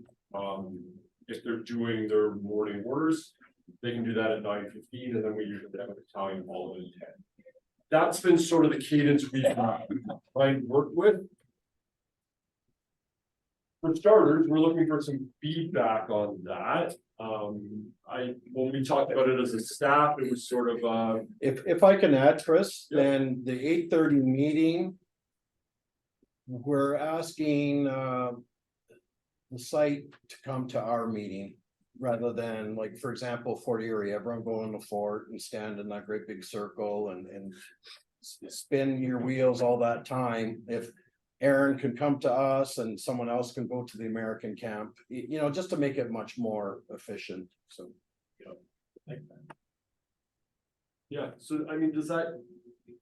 if they're doing their morning orders, they can do that at 9:15, and then we usually have a battalion all in 10. That's been sort of the cadence we've tried to work with. For starters, we're looking for some feedback on that. When we talked about it as a staff, it was sort of If I can add, Chris, Yeah. then the 8:30 meeting. We're asking the site to come to our meeting. Rather than, like, for example, Fort Erie, everyone go in the fort and stand in that great big circle and spin your wheels all that time. If Aaron can come to us and someone else can go to the American camp, just to make it much more efficient, so. yeah, so I mean, does that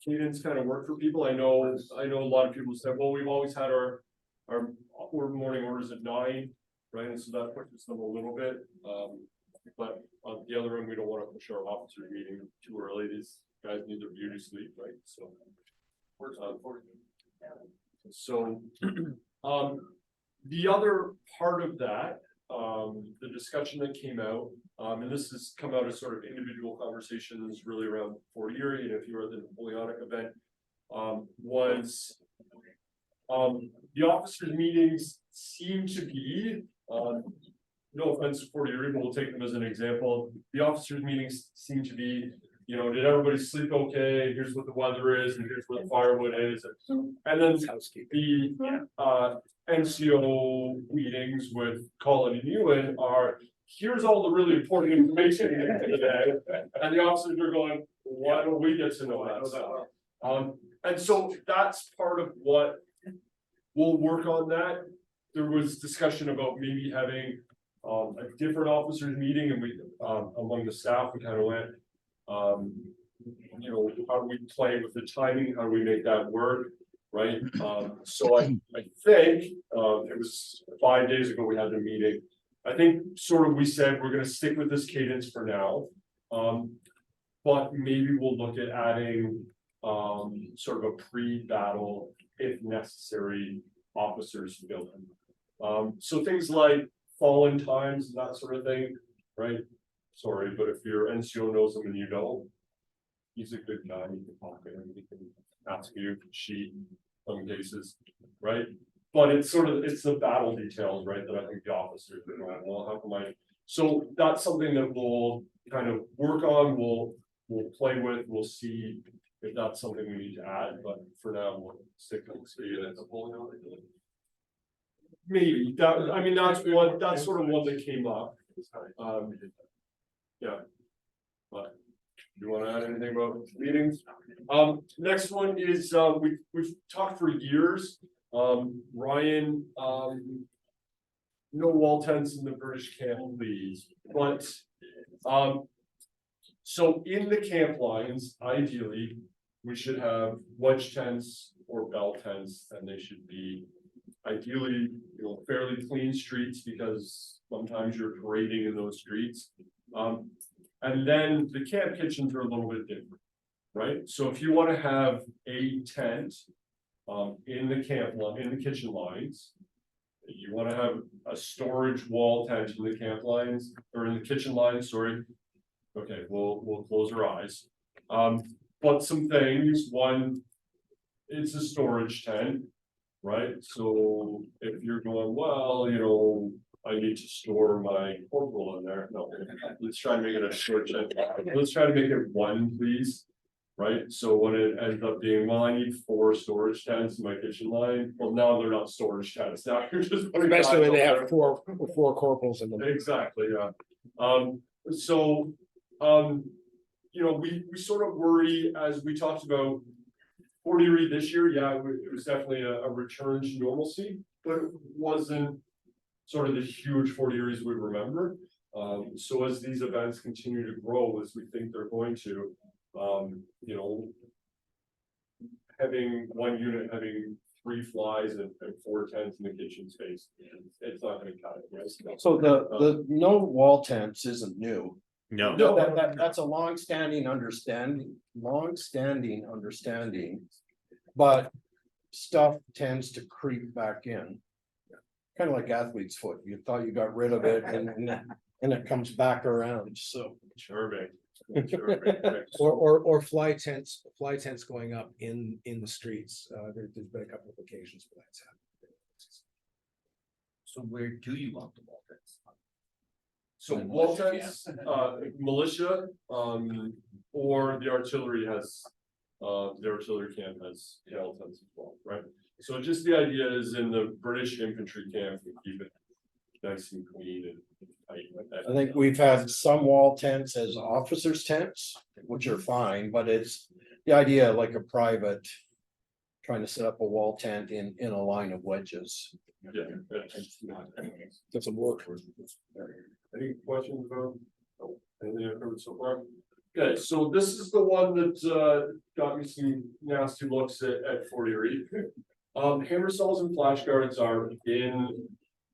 cadence kind of work for people? I know a lot of people said, well, we've always had our morning orders at 9, right? And so that pushes them a little bit. But on the other end, we don't want to push our officers meeting too early. These guys need their beauty sleep, right? So so the other part of that, the discussion that came out, and this has come out as sort of individual conversations really around Fort Erie, and if you were at the Napoleonic event, was the officers meetings seem to be, no offense to Fort Erie, but we'll take them as an example. The officers meetings seem to be, did everybody sleep okay? Here's what the weather is, and here's what the firewood is. And then the NCO meetings with Colin and Ewan are, here's all the really important information today. And the officers are going, why don't we get to know that stuff? And so that's part of what we'll work on that. There was discussion about maybe having a different officers meeting, and we among the staff, we kind of went, how do we play with the timing? How do we make that work? Right. So I think it was 5 days ago we had the meeting. I think sort of we said we're going to stick with this cadence for now. But maybe we'll look at adding sort of a pre-battle, if necessary, officers building. So things like fallen times and that sort of thing, right? Sorry, but if your NCO knows him and you don't, he's a good guy. He can talk to him, he can ask you, cheat in some cases, right? But it's the battle details, right? That I think the officers are going, well, how come I? So that's something that we'll kind of work on. We'll play with. We'll see if that's something we need to add. But for now, we'll stick with the polling. Maybe that. I mean, that's sort of one that came up. Yeah. But do you want to add anything about meetings? Next one is we've talked for years. Ryan, no wall tents in the British camp, please. But so in the camp lines, ideally, we should have wedge tents or bell tents, and they should be ideally, fairly clean streets, because sometimes you're parading in those streets. And then the camp kitchens are a little bit different, right? So if you want to have a tent in the camp, in the kitchen lines. You wanna have a storage wall tent in the camp lines, or in the kitchen lines, sorry. Okay, we'll close our eyes. But some things, one, it's a storage tent, right? So if you're going, well, you know, I need to store my corporal in there, no, let's try to make it a storage tent. Let's try to make it one, please. Right, so when it ends up being, well, I need 4 storage tents in my kitchen line, well, now they're not storage tents, now you're just. putting Especially when guys they up have there. four corporals in them. Exactly, yeah. So, you know, we sort of worry, as we talked about. 40 read this year, yeah, it was definitely a return to normalcy, but it wasn't sort of the huge 40 reads we remember. So as these events continue to grow, as we think they're going to, you know. Having one unit having 3 flies and 4 tents in the kitchen space, it's not gonna cut it, right? So the no wall tents isn't new. No. That's a long-standing understanding, but stuff tends to creep back in. Kind of like athlete's foot, you thought you got rid of it and it comes back around, so. Sure, mate. Or fly tents going up in the streets. There's been a couple of occasions where that's happened. So where do you want the wall tents? So And wall militia tents, militia, or the artillery has, the artillery camp has wall tents as well, right? So just the idea is in the British infantry camp, we keep it nice and clean and tight like that. I think we've had some wall tents as officers' tents, which are fine, but it's the idea like a private. Trying to set up a wall tent in a line of wedges. Yeah. That's some work. Any questions about, anything I've heard so far? Okay, so this is the one that got me some nasty looks at 40 read. Hammer saws and flash guards are in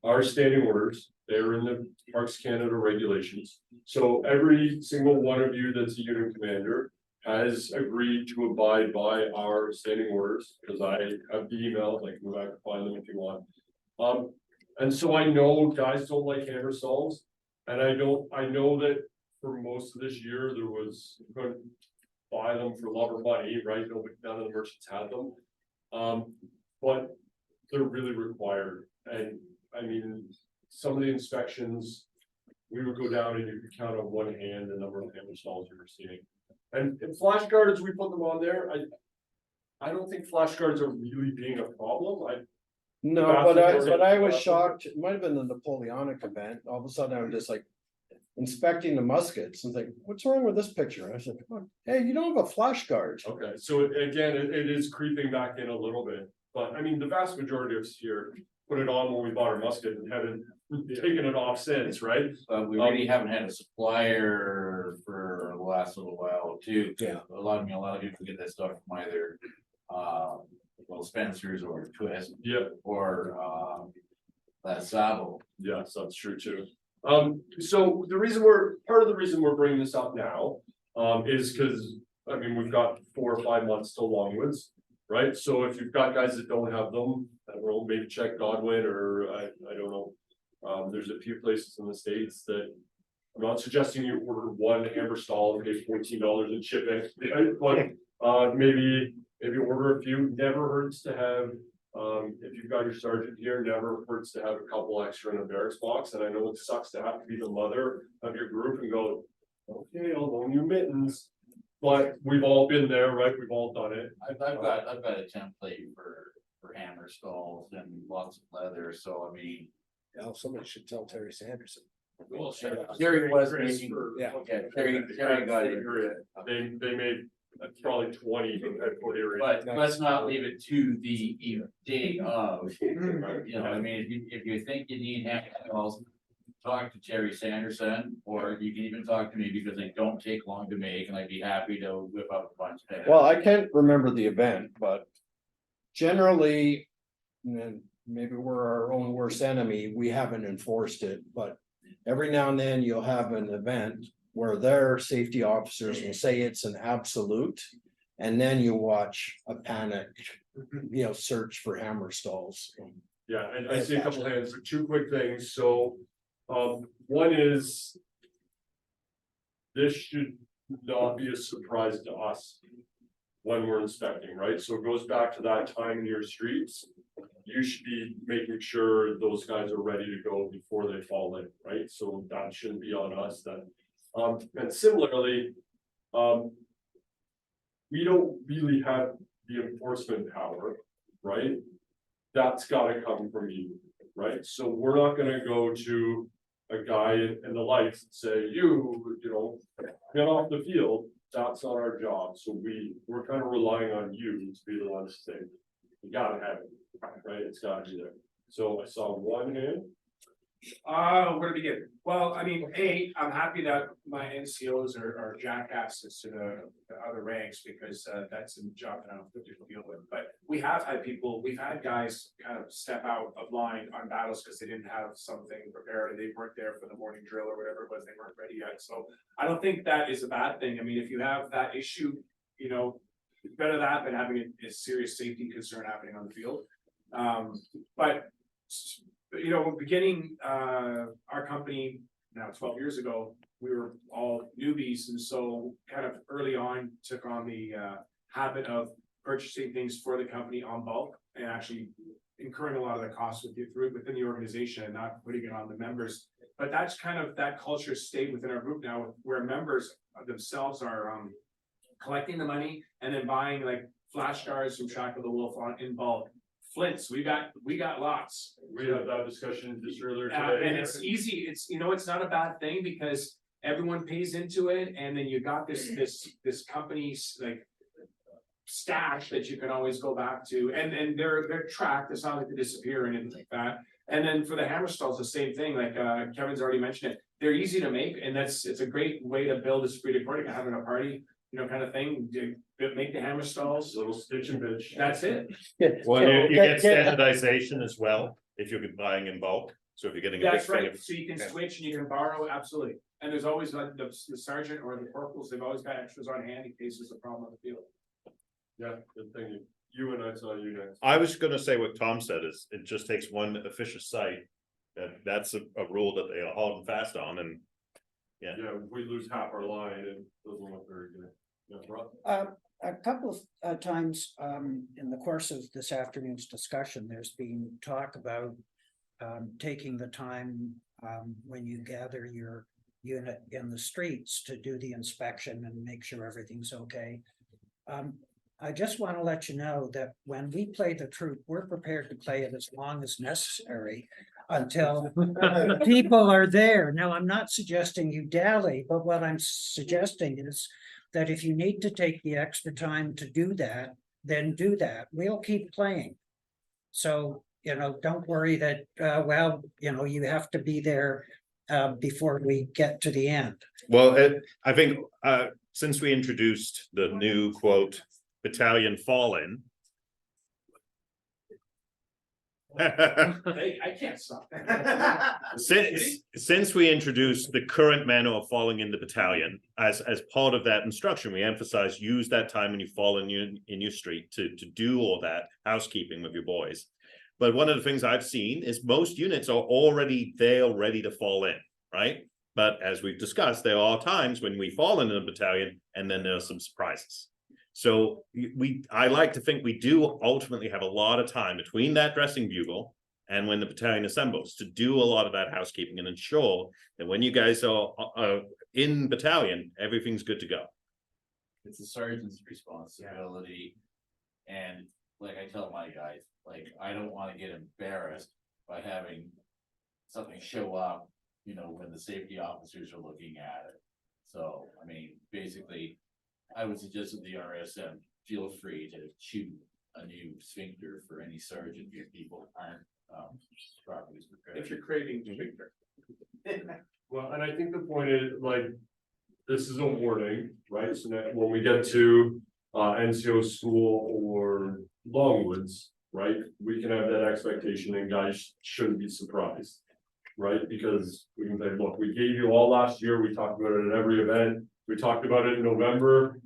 our standing orders. They're in the Parks Canada regulations. So every single one of you that's a unit commander has agreed to abide by our standing orders, because I have the emails, I can go back and find them if you want. And so I know guys don't like hammer saws, and I know that for most of this year, there was, you couldn't buy them for love or money, right? None of the merchants had them. But they're really required, and I mean, some of the inspections, we would go down and you could count on one hand the number of hammer saws you were seeing. And flash guards, we put them on there, I don't think flash guards are really being a problem, No, but I was shocked, it might have been the Napoleonic event, all of a sudden I was just like. Inspecting the muskets and think, what's wrong with this picture? I said, oh, hey, you don't have a flash guard. Okay, so again, it is creeping back in a little bit, but I mean, the vast majority of us here put it on when we bought our musket and haven't taken it off since, right? We really haven't had a supplier for the last little while too. Yeah. A lot of people get that stuff from either, well, Spencer's or Twist. Yeah. Or, Sabo. Yes, that's true too. So part of the reason we're bringing this up now, is because, I mean, we've got 4 or 5 months till Longwoods, right? So if you've got guys that don't have them, I don't know, maybe check Godwin or I don't know. There's a few places in the States that, I'm not suggesting you order one hammer stall and pay $14 in shipping, right? But, maybe order a few. Never hurts to have, if you've got your sergeant here, never hurts to have a couple extra in a barracks box. And I know it sucks to have to be the mother of your group and go, okay, I'll loan you mittens. But we've all been there, right? We've all done it. I've got a template for hammer stalls and lots of leather, so I mean. Yeah, somebody should tell Terry Sanderson. Well, Terry was Chris, making, Yeah. okay, Terry got it. They made probably 20 at 40 read. But let's not leave it to the day of, you know, I mean, if you think you need hammer stalls, talk to Terry Sanderson, or you can even talk to me because they don't take long to make, and I'd be happy to whip up a bunch. Well, I can't remember the event, but generally, and maybe we're our own worst enemy, we haven't enforced it, but every now and then you'll have an event where their safety officers will say it's an absolute, and then you watch a panicked search for hammer stalls. Yeah, and I see a couple hands, for two quick things, so, one is. This should not be a surprise to us. When we're inspecting, right, so it goes back to that time in your streets. You should be making sure those guys are ready to go before they fall in, right, so that shouldn't be on us then. And similarly, we don't really have the enforcement power, right? That's gotta come from you, right? So we're not gonna go to a guy in the lights and say, you know, get off the field. That's not our job. So we're kind of relying on you to be the one to say, you gotta have it, right? It's gotta be there. So I saw one hand. Where to begin? Well, I mean, I'm happy that my NCOs are jackasses to the other ranks, because that's a job that I don't have to deal with. But we've had guys kind of step out of line on battles because they didn't have something prepared and they weren't there for the morning drill or whatever it was, they weren't ready yet. So I don't think that is a bad thing. I mean, if you have that issue, it's better that than having a serious safety concern happening on the field. But beginning our company now 12 years ago, we were all newbies, and so kind of early on took on the habit of purchasing things for the company on bulk and actually incurring a lot of the costs within the organization and not putting it on the members. But that's kind of that culture stayed within our group now, where members themselves are collecting the money and then buying like flashcards from Shack of the Wolf in bulk. Flints, we got lots. We had that discussion just earlier And today. it's easy, it's not a bad thing because everyone pays into it, and then you got this company's like stash that you can always go back to, and they're tracked, it's not like they disappear or anything like that. And then for the hammer stalls, the same thing, like Kevin's already mentioned it, they're easy to make, and it's a great way to build a esprit de corps, having a party, kind of thing, make the hammer stalls. Little stitch and bitch. That's it. Well, you get standardization as well, if you're buying in bulk, so if you're getting a big That's thing right, of. so you can switch and you can borrow, absolutely. And there's always like the sergeant or the corporals, they've always got extras on hand in case there's a problem on the field. Yeah, good thing you and I saw you next. I was gonna say what Tom said is, it just takes one officious site, that's a rule that they are hard and fast on, and. Yeah, we lose half our line, it doesn't look very good. Yeah, Rob? A couple of times in the course of this afternoon's discussion, there's been talk about taking the time when you gather your unit in the streets to do the inspection and make sure everything's okay. I just want to let you know that when we play the troop, we're prepared to play it as long as necessary until people are there. Now, I'm not suggesting you dally, but what I'm suggesting is that if you need to take the extra time to do that, then do that. We'll keep playing. So, don't worry that, you have to be there before we get to the end. Well, I think, since we introduced the new quote, battalion fall-in. I can't stop. Since we introduced the current manner of falling in the battalion, as part of that instruction, we emphasize use that time when you fall in your street to do all that housekeeping with your boys. But one of the things I've seen is most units are already there ready to fall in, right? But as we've discussed, there are times when we fall in a battalion and then there are some surprises. So I like to think we do ultimately have a lot of time between that dressing bugle and when the battalion assembles to do a lot of that housekeeping and ensure that when you guys are in battalion, everything's good to go. It's the sergeant's responsibility. And like I tell my guys, like, I don't want to get embarrassed by having something show up, when the safety officers are looking at it. So, I mean, basically, I would suggest that the RSM feel free to choose a new sphincter for any sergeant if people aren't properly prepared. If you're creating sphincter. Well, and I think the point is, like, this is a warning, right? So that when we get to NCO school or Longwoods, right, we can have that expectation and guys shouldn't be surprised, right? Because we can say, look, we gave you all last year, we talked about it at every event, we talked about it in November.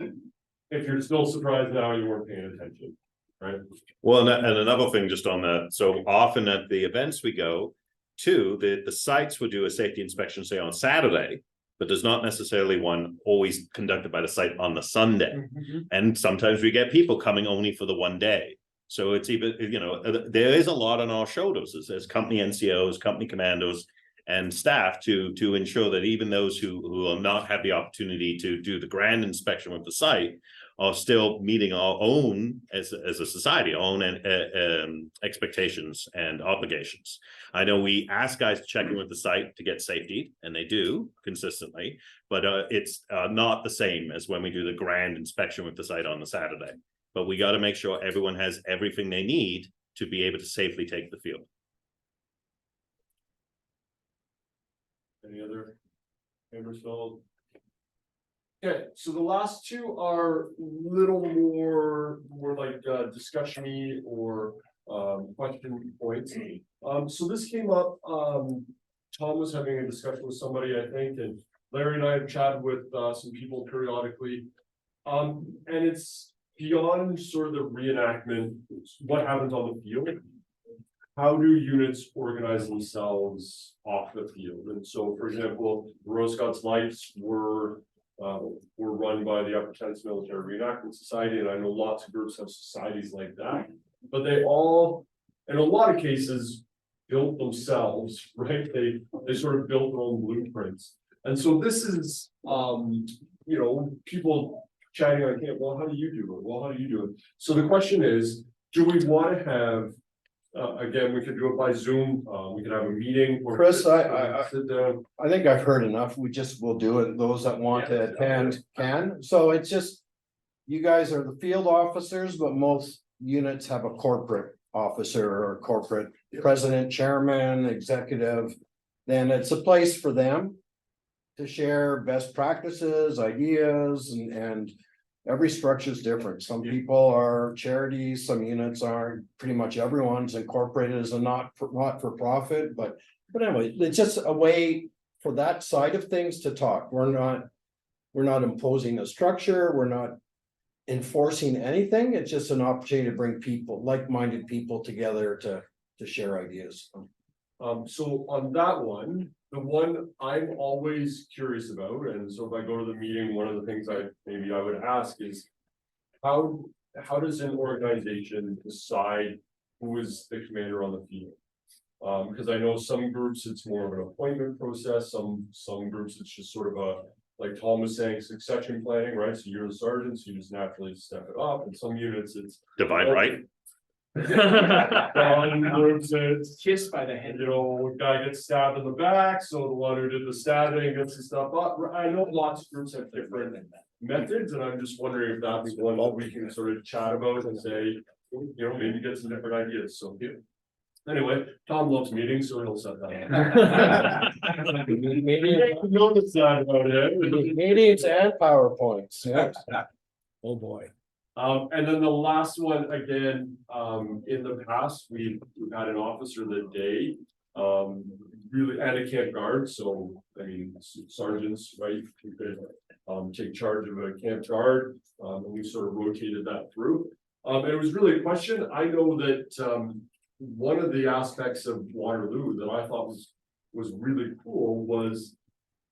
If you're still surprised now, you weren't paying attention, right? Well, and another thing just on that, so often at the events we go to, the sites will do a safety inspection, say on Saturday, but there's not necessarily one always conducted by the site on the Sunday. And sometimes we get people coming only for the one day. So it's even, you know, there is a lot on our shoulders as company NCOs, company commandos, and staff to ensure that even those who will not have the opportunity to do the grand inspection of the site are still meeting our own as a society, our own expectations and obligations. I know we ask guys to check in with the site to get safety, and they do consistently, but it's not the same as when we do the grand inspection with the site on the Saturday. But we got to make sure everyone has everything they need to be able to safely take the field. Any other members? Okay, so the last two are little more like discussion-y or question points. So this came up, Tom was having a discussion with somebody, I think, and Larry and I have chatted with some people periodically. And it's beyond sort of the reenactment, what happens on the field. How do units organize themselves off the field? And so, for example, the Royal Scots Lights were run by the Upper Tennessee Military Reenactment Society, and I know lots of groups have societies like that, but they all, in a lot of cases, built themselves, right? They sort of built their own blueprints. And so this is, you know, people chatting on camp, well, how do you do it? Well, how do you do it? So the question is, do we want to have, again, we could do it by Zoom, we could have a meeting. Chris, sit down. I think I've heard enough. We just will do it. Those that want to attend can. So it's just, you guys are the field officers, but most units have a corporate officer or corporate president, chairman, executive. Then it's a place for them to share best practices, ideas, and every structure is different. Some people are charities, some units aren't. Pretty much everyone's incorporated as a not for profit, but anyway, it's just a way for that side of things to talk. We're not imposing a structure, we're not enforcing anything. It's just an opportunity to bring people, like-minded people together to share ideas. So on that one, the one I'm always curious about, and so if I go to the meeting, one of the things I would ask is how does an organization decide who is the commander on the field? Because I know some groups it's more of an appointment process, some groups it's just sort of a, like Tom was saying, succession planning, right? So you're the sergeant, so you just naturally step it up. And some units it's Divine right. It's Kissed by the head. you know, guy gets stabbed in the back, so the one who did the stabbing gets the stuff up. I know lots of groups have different methods, and I'm just wondering if that's one that we can sort of chat about and say, you know, maybe get some different ideas. So anyway, Tom loves meetings, so he'll set that up. Notice that about it. Meetings and PowerPoints, yeah. Oh, boy. And then the last one, again, in the past, we've had an officer of the day, really, and a camp guard, so, I mean, sergeants, right? You could, take charge of a camp guard, and we sort of rotated that through. And it was really a question. I know that, one of the aspects of Waterloo that I thought was really cool was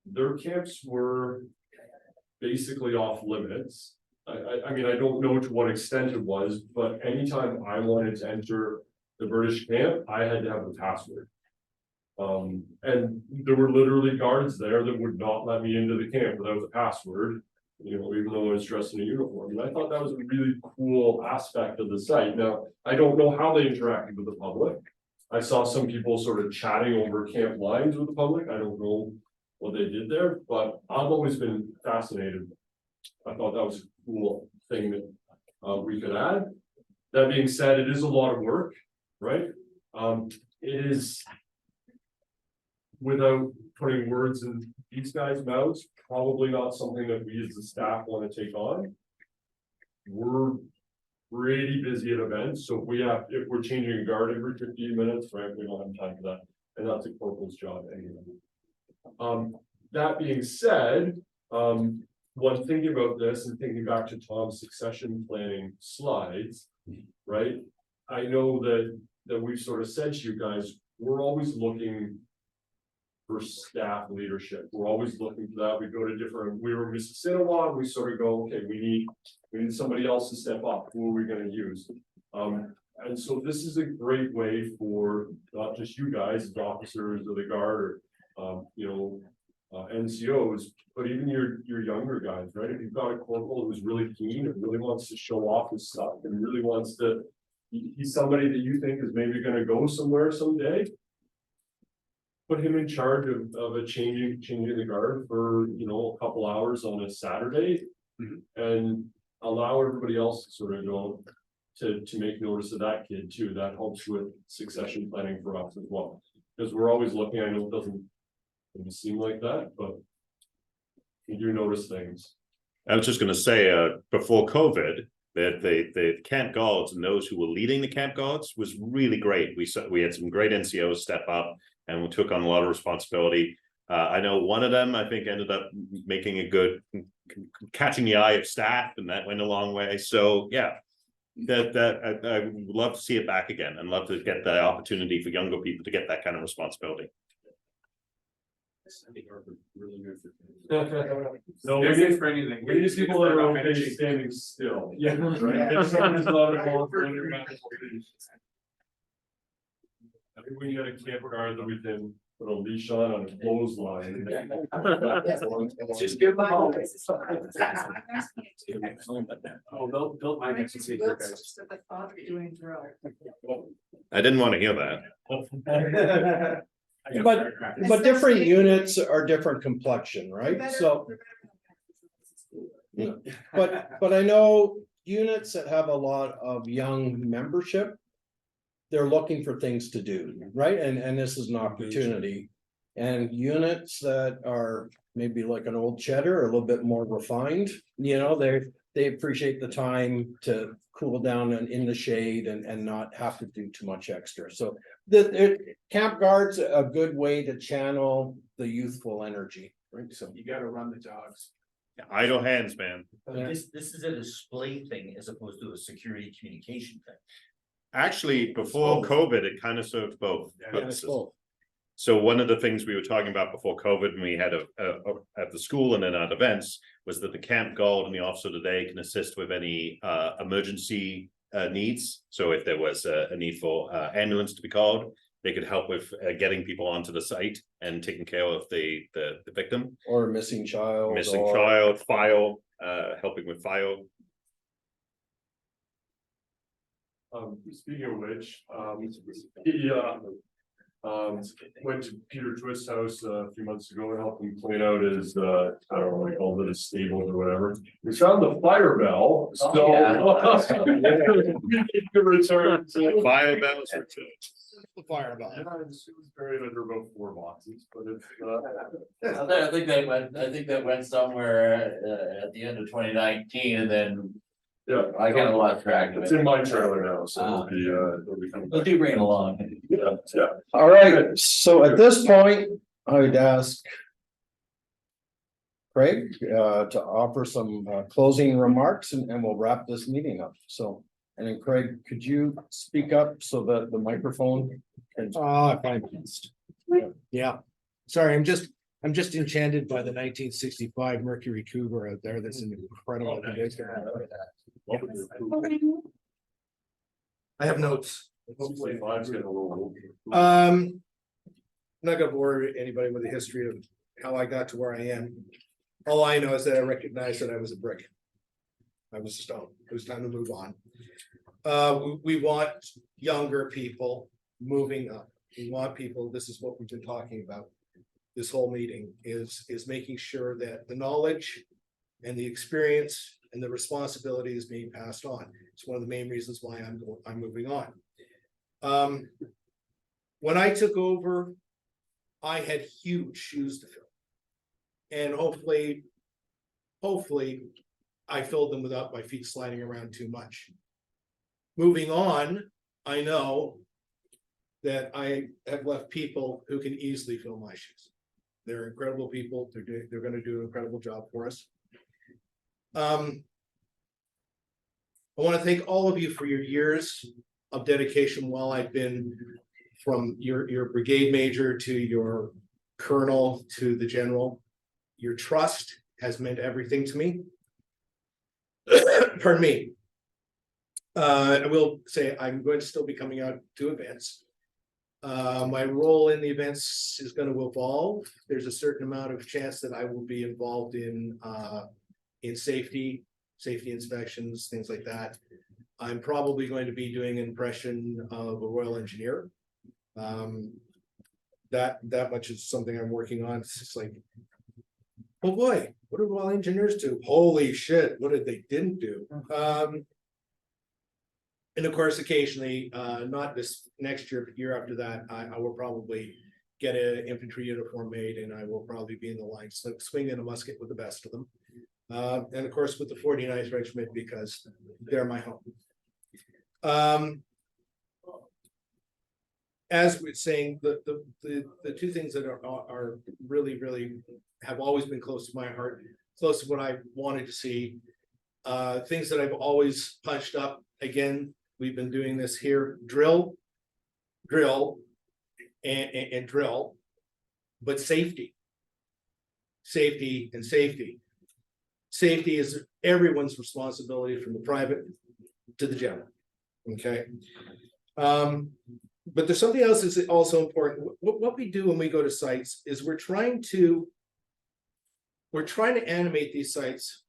their camps were basically off limits. I mean, I don't know to what extent it was, but anytime I wanted to enter the British camp, I had to have the password. And there were literally guards there that would not let me into the camp without the password, you know, even though I was dressed in a uniform. And I thought that was a really cool aspect of the site. Now, I don't know how they interacted with the public. I saw some people sort of chatting over camp lines with the public. I don't know what they did there, but I've always been fascinated. I thought that was a cool thing that we could add. That being said, it is a lot of work, right? It is, without putting words in these guys' mouths, probably not something that we as the staff want to take on. We're pretty busy at events, so if we're changing a guard every 15 minutes, right, we don't have time for that, and that's a corporal's job anyway. That being said, when thinking about this and thinking back to Tom's succession planning slides, right? I know that we've sort of said to you guys, we're always looking for staff leadership. We're always looking for that. We go to different, we were Mississinawa, we sort of go, okay, we need somebody else to step up. Who are we gonna use? And so this is a great way for not just you guys, as officers of the guard, or, NCOs, but even your younger guys, right? If you've got a corporal who's really keen and really wants to show off his stuff and really wants to, he's somebody that you think is maybe gonna go somewhere someday. Put him in charge of a changing the guard for, a couple hours on a Saturday. And allow everybody else to sort of go to make notice of that kid too. That helps with succession planning for us as well. Because we're always looking, I know it doesn't seem like that, but you do notice things. I was just gonna say, before COVID, that the camp guards and those who were leading the camp guards was really great. We had some great NCOs step up and we took on a lot of responsibility. I know one of them, I think, ended up making a good catching the eye of staff, and that went a long way. So yeah, I would love to see it back again, and love to get the opportunity for younger people to get that kind of responsibility. No, we They're need good for anything. we need people that are okay Energy. standing still. Yeah. Right? If somebody's allowed to fall for under I think we had a camp guard that we can put a leash on a clothesline. Just give them all. Oh, they'll find it. Just at the thought of doing drill. I didn't want to hear that. But different units are different complexion, right? So, but I know units that have a lot of young membership. They're looking for things to do, right? And this is an opportunity. And units that are maybe like an old cheddar, or a little bit more refined, they appreciate the time to cool down in the shade and not have to do too much extra. So the camp guard's a good way to channel the youthful energy, right? So You gotta run the dogs. Idle hands, man. This is a display thing as opposed to a security communication thing. Actually, before COVID, it kind of served both purposes. So one of the things we were talking about before COVID, and we had at the school and then at events, was that the camp guard and the officer today can assist with any emergency needs. So if there was a need for ambulance to be called, they could help with getting people onto the site and taking care of the victim. or a missing child. File, helping with file. Speaking of which, he went to Peter Twist's house a few months ago and helped him clean out his, I don't know what he called it, his stables or whatever. We found the fire bell, so. We need to return to. Fire bells are too. The fire bell. It was buried under about 4 boxes, but it's, I think that went somewhere at the end of 2019, and then yeah. I kind of lost track of It's it. in my trailer now, so it'll be coming We'll back. do bring it along. Yeah. All right, so at this point, I would ask Craig to offer some closing remarks, and we'll wrap this meeting up. So, and then Craig, could you speak up so that the microphone can? Fine. Yeah, sorry, I'm just enchanted by the 1965 Mercury Cougar out there. That's an incredible condition. I have notes. Hopefully mine's getting a little old. I'm not gonna bore anybody with the history of how I got to where I am. All I know is that I recognized that I was a brick. I was a stone. It was time to move on. We want younger people moving up. We want people, this is what we've been talking about. This whole meeting is making sure that the knowledge and the experience and the responsibility is being passed on. It's one of the main reasons why I'm moving on. When I took over, I had huge shoes to fill. And hopefully I filled them without my feet sliding around too much. Moving on, I know that I have left people who can easily fill my shoes. They're incredible people. They're going to do an incredible job for us. I want to thank all of you for your years of dedication while I've been from your brigade major to your colonel to the general. Your trust has meant everything to me. Pardon me. I will say I'm going to still be coming out to events. My role in the events is going to evolve. There's a certain amount of chance that I will be involved in safety inspections, things like that. I'm probably going to be doing an impression of a Royal Engineer. That much is something I'm working on. It's just like, oh boy, what did Royal Engineers do? Holy shit, what did they didn't do? And of course, occasionally, not this next year, but year after that, I will probably get an infantry uniform made, and I will probably be in the line, swinging a musket with the best of them. And of course, with the 49th Regiment, because they're my home. As we're saying, the two things that are really have always been close to my heart, close to what I wanted to see, things that I've always punched up. Again, we've been doing this here: drill, and drill, but safety. Safety is everyone's responsibility, from the private to the general. Okay. But there's something else that's also important. What we do when we go to sites is we're trying to animate these sites.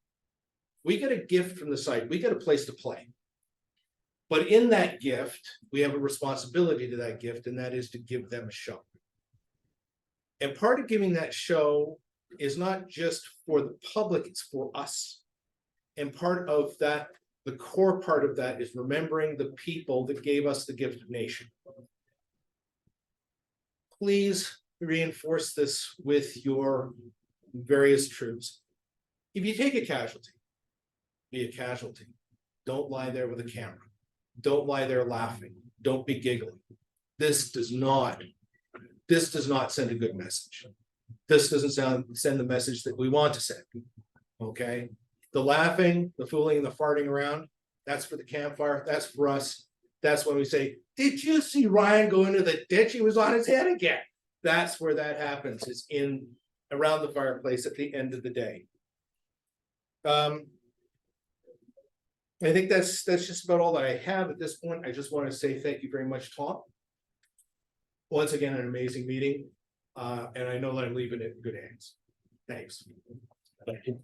We get a gift from the site, we get a place to play. But in that gift, we have a responsibility to that gift, and that is to give them a show. And part of giving that show is not just for the public, it's for us. And part of that, the core part of that, is remembering the people that gave us the gift of nation. Please reinforce this with your various troops. If you take a casualty, be a casualty. Don't lie there with a camera. Don't lie there laughing. Don't be giggling. This does not send a good message. This doesn't send the message that we want to send. Okay? The laughing, the fooling, and the farting around, that's for the campfire. That's for us. That's when we say, did you see Ryan go into the ditch? He was on his head again. That's where that happens, is in around the fireplace at the end of the day. I think that's just about all that I have at this point. I just want to say thank you very much, Tom. Once again, an amazing meeting. And I know that I'm leaving it in good hands. Thanks. Thank you.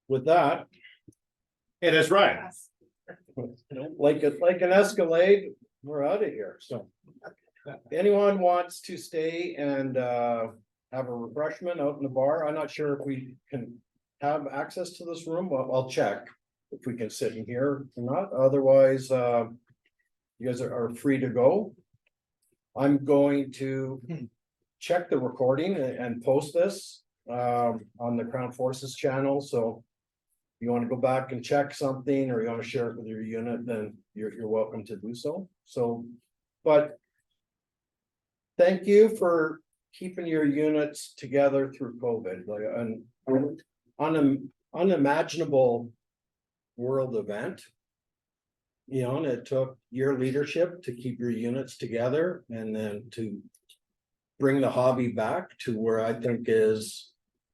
With that, it is right. Like an Escalade, we're out of here. So if anyone wants to stay and have a refreshment out in the bar, I'm not sure if we can have access to this room. Well, I'll check if we can sit in here or not. Otherwise, you guys are free to go. I'm going to check the recording and post this on the Crown Forces channel. So if you want to go back and check something, or you want to share it with your unit, then you're welcome to do so. So, but thank you for keeping your units together through COVID. Like an unimaginable world event, you know, and it took your leadership to keep your units together, and then to bring the hobby back to where I think is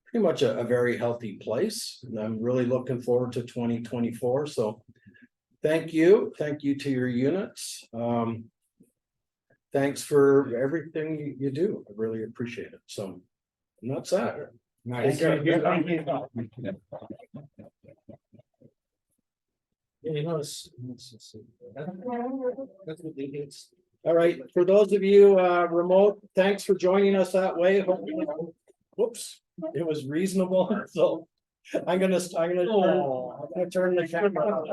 pretty much a very healthy place. And I'm really looking forward to 2024. So thank you to your units. Thanks for everything you do. I really appreciate it. So that's that. Nice. Thank you. All right, for those of you remote, thanks for joining us that way. Hopefully, whoops, it was reasonable. So I'm gonna turn the camera off.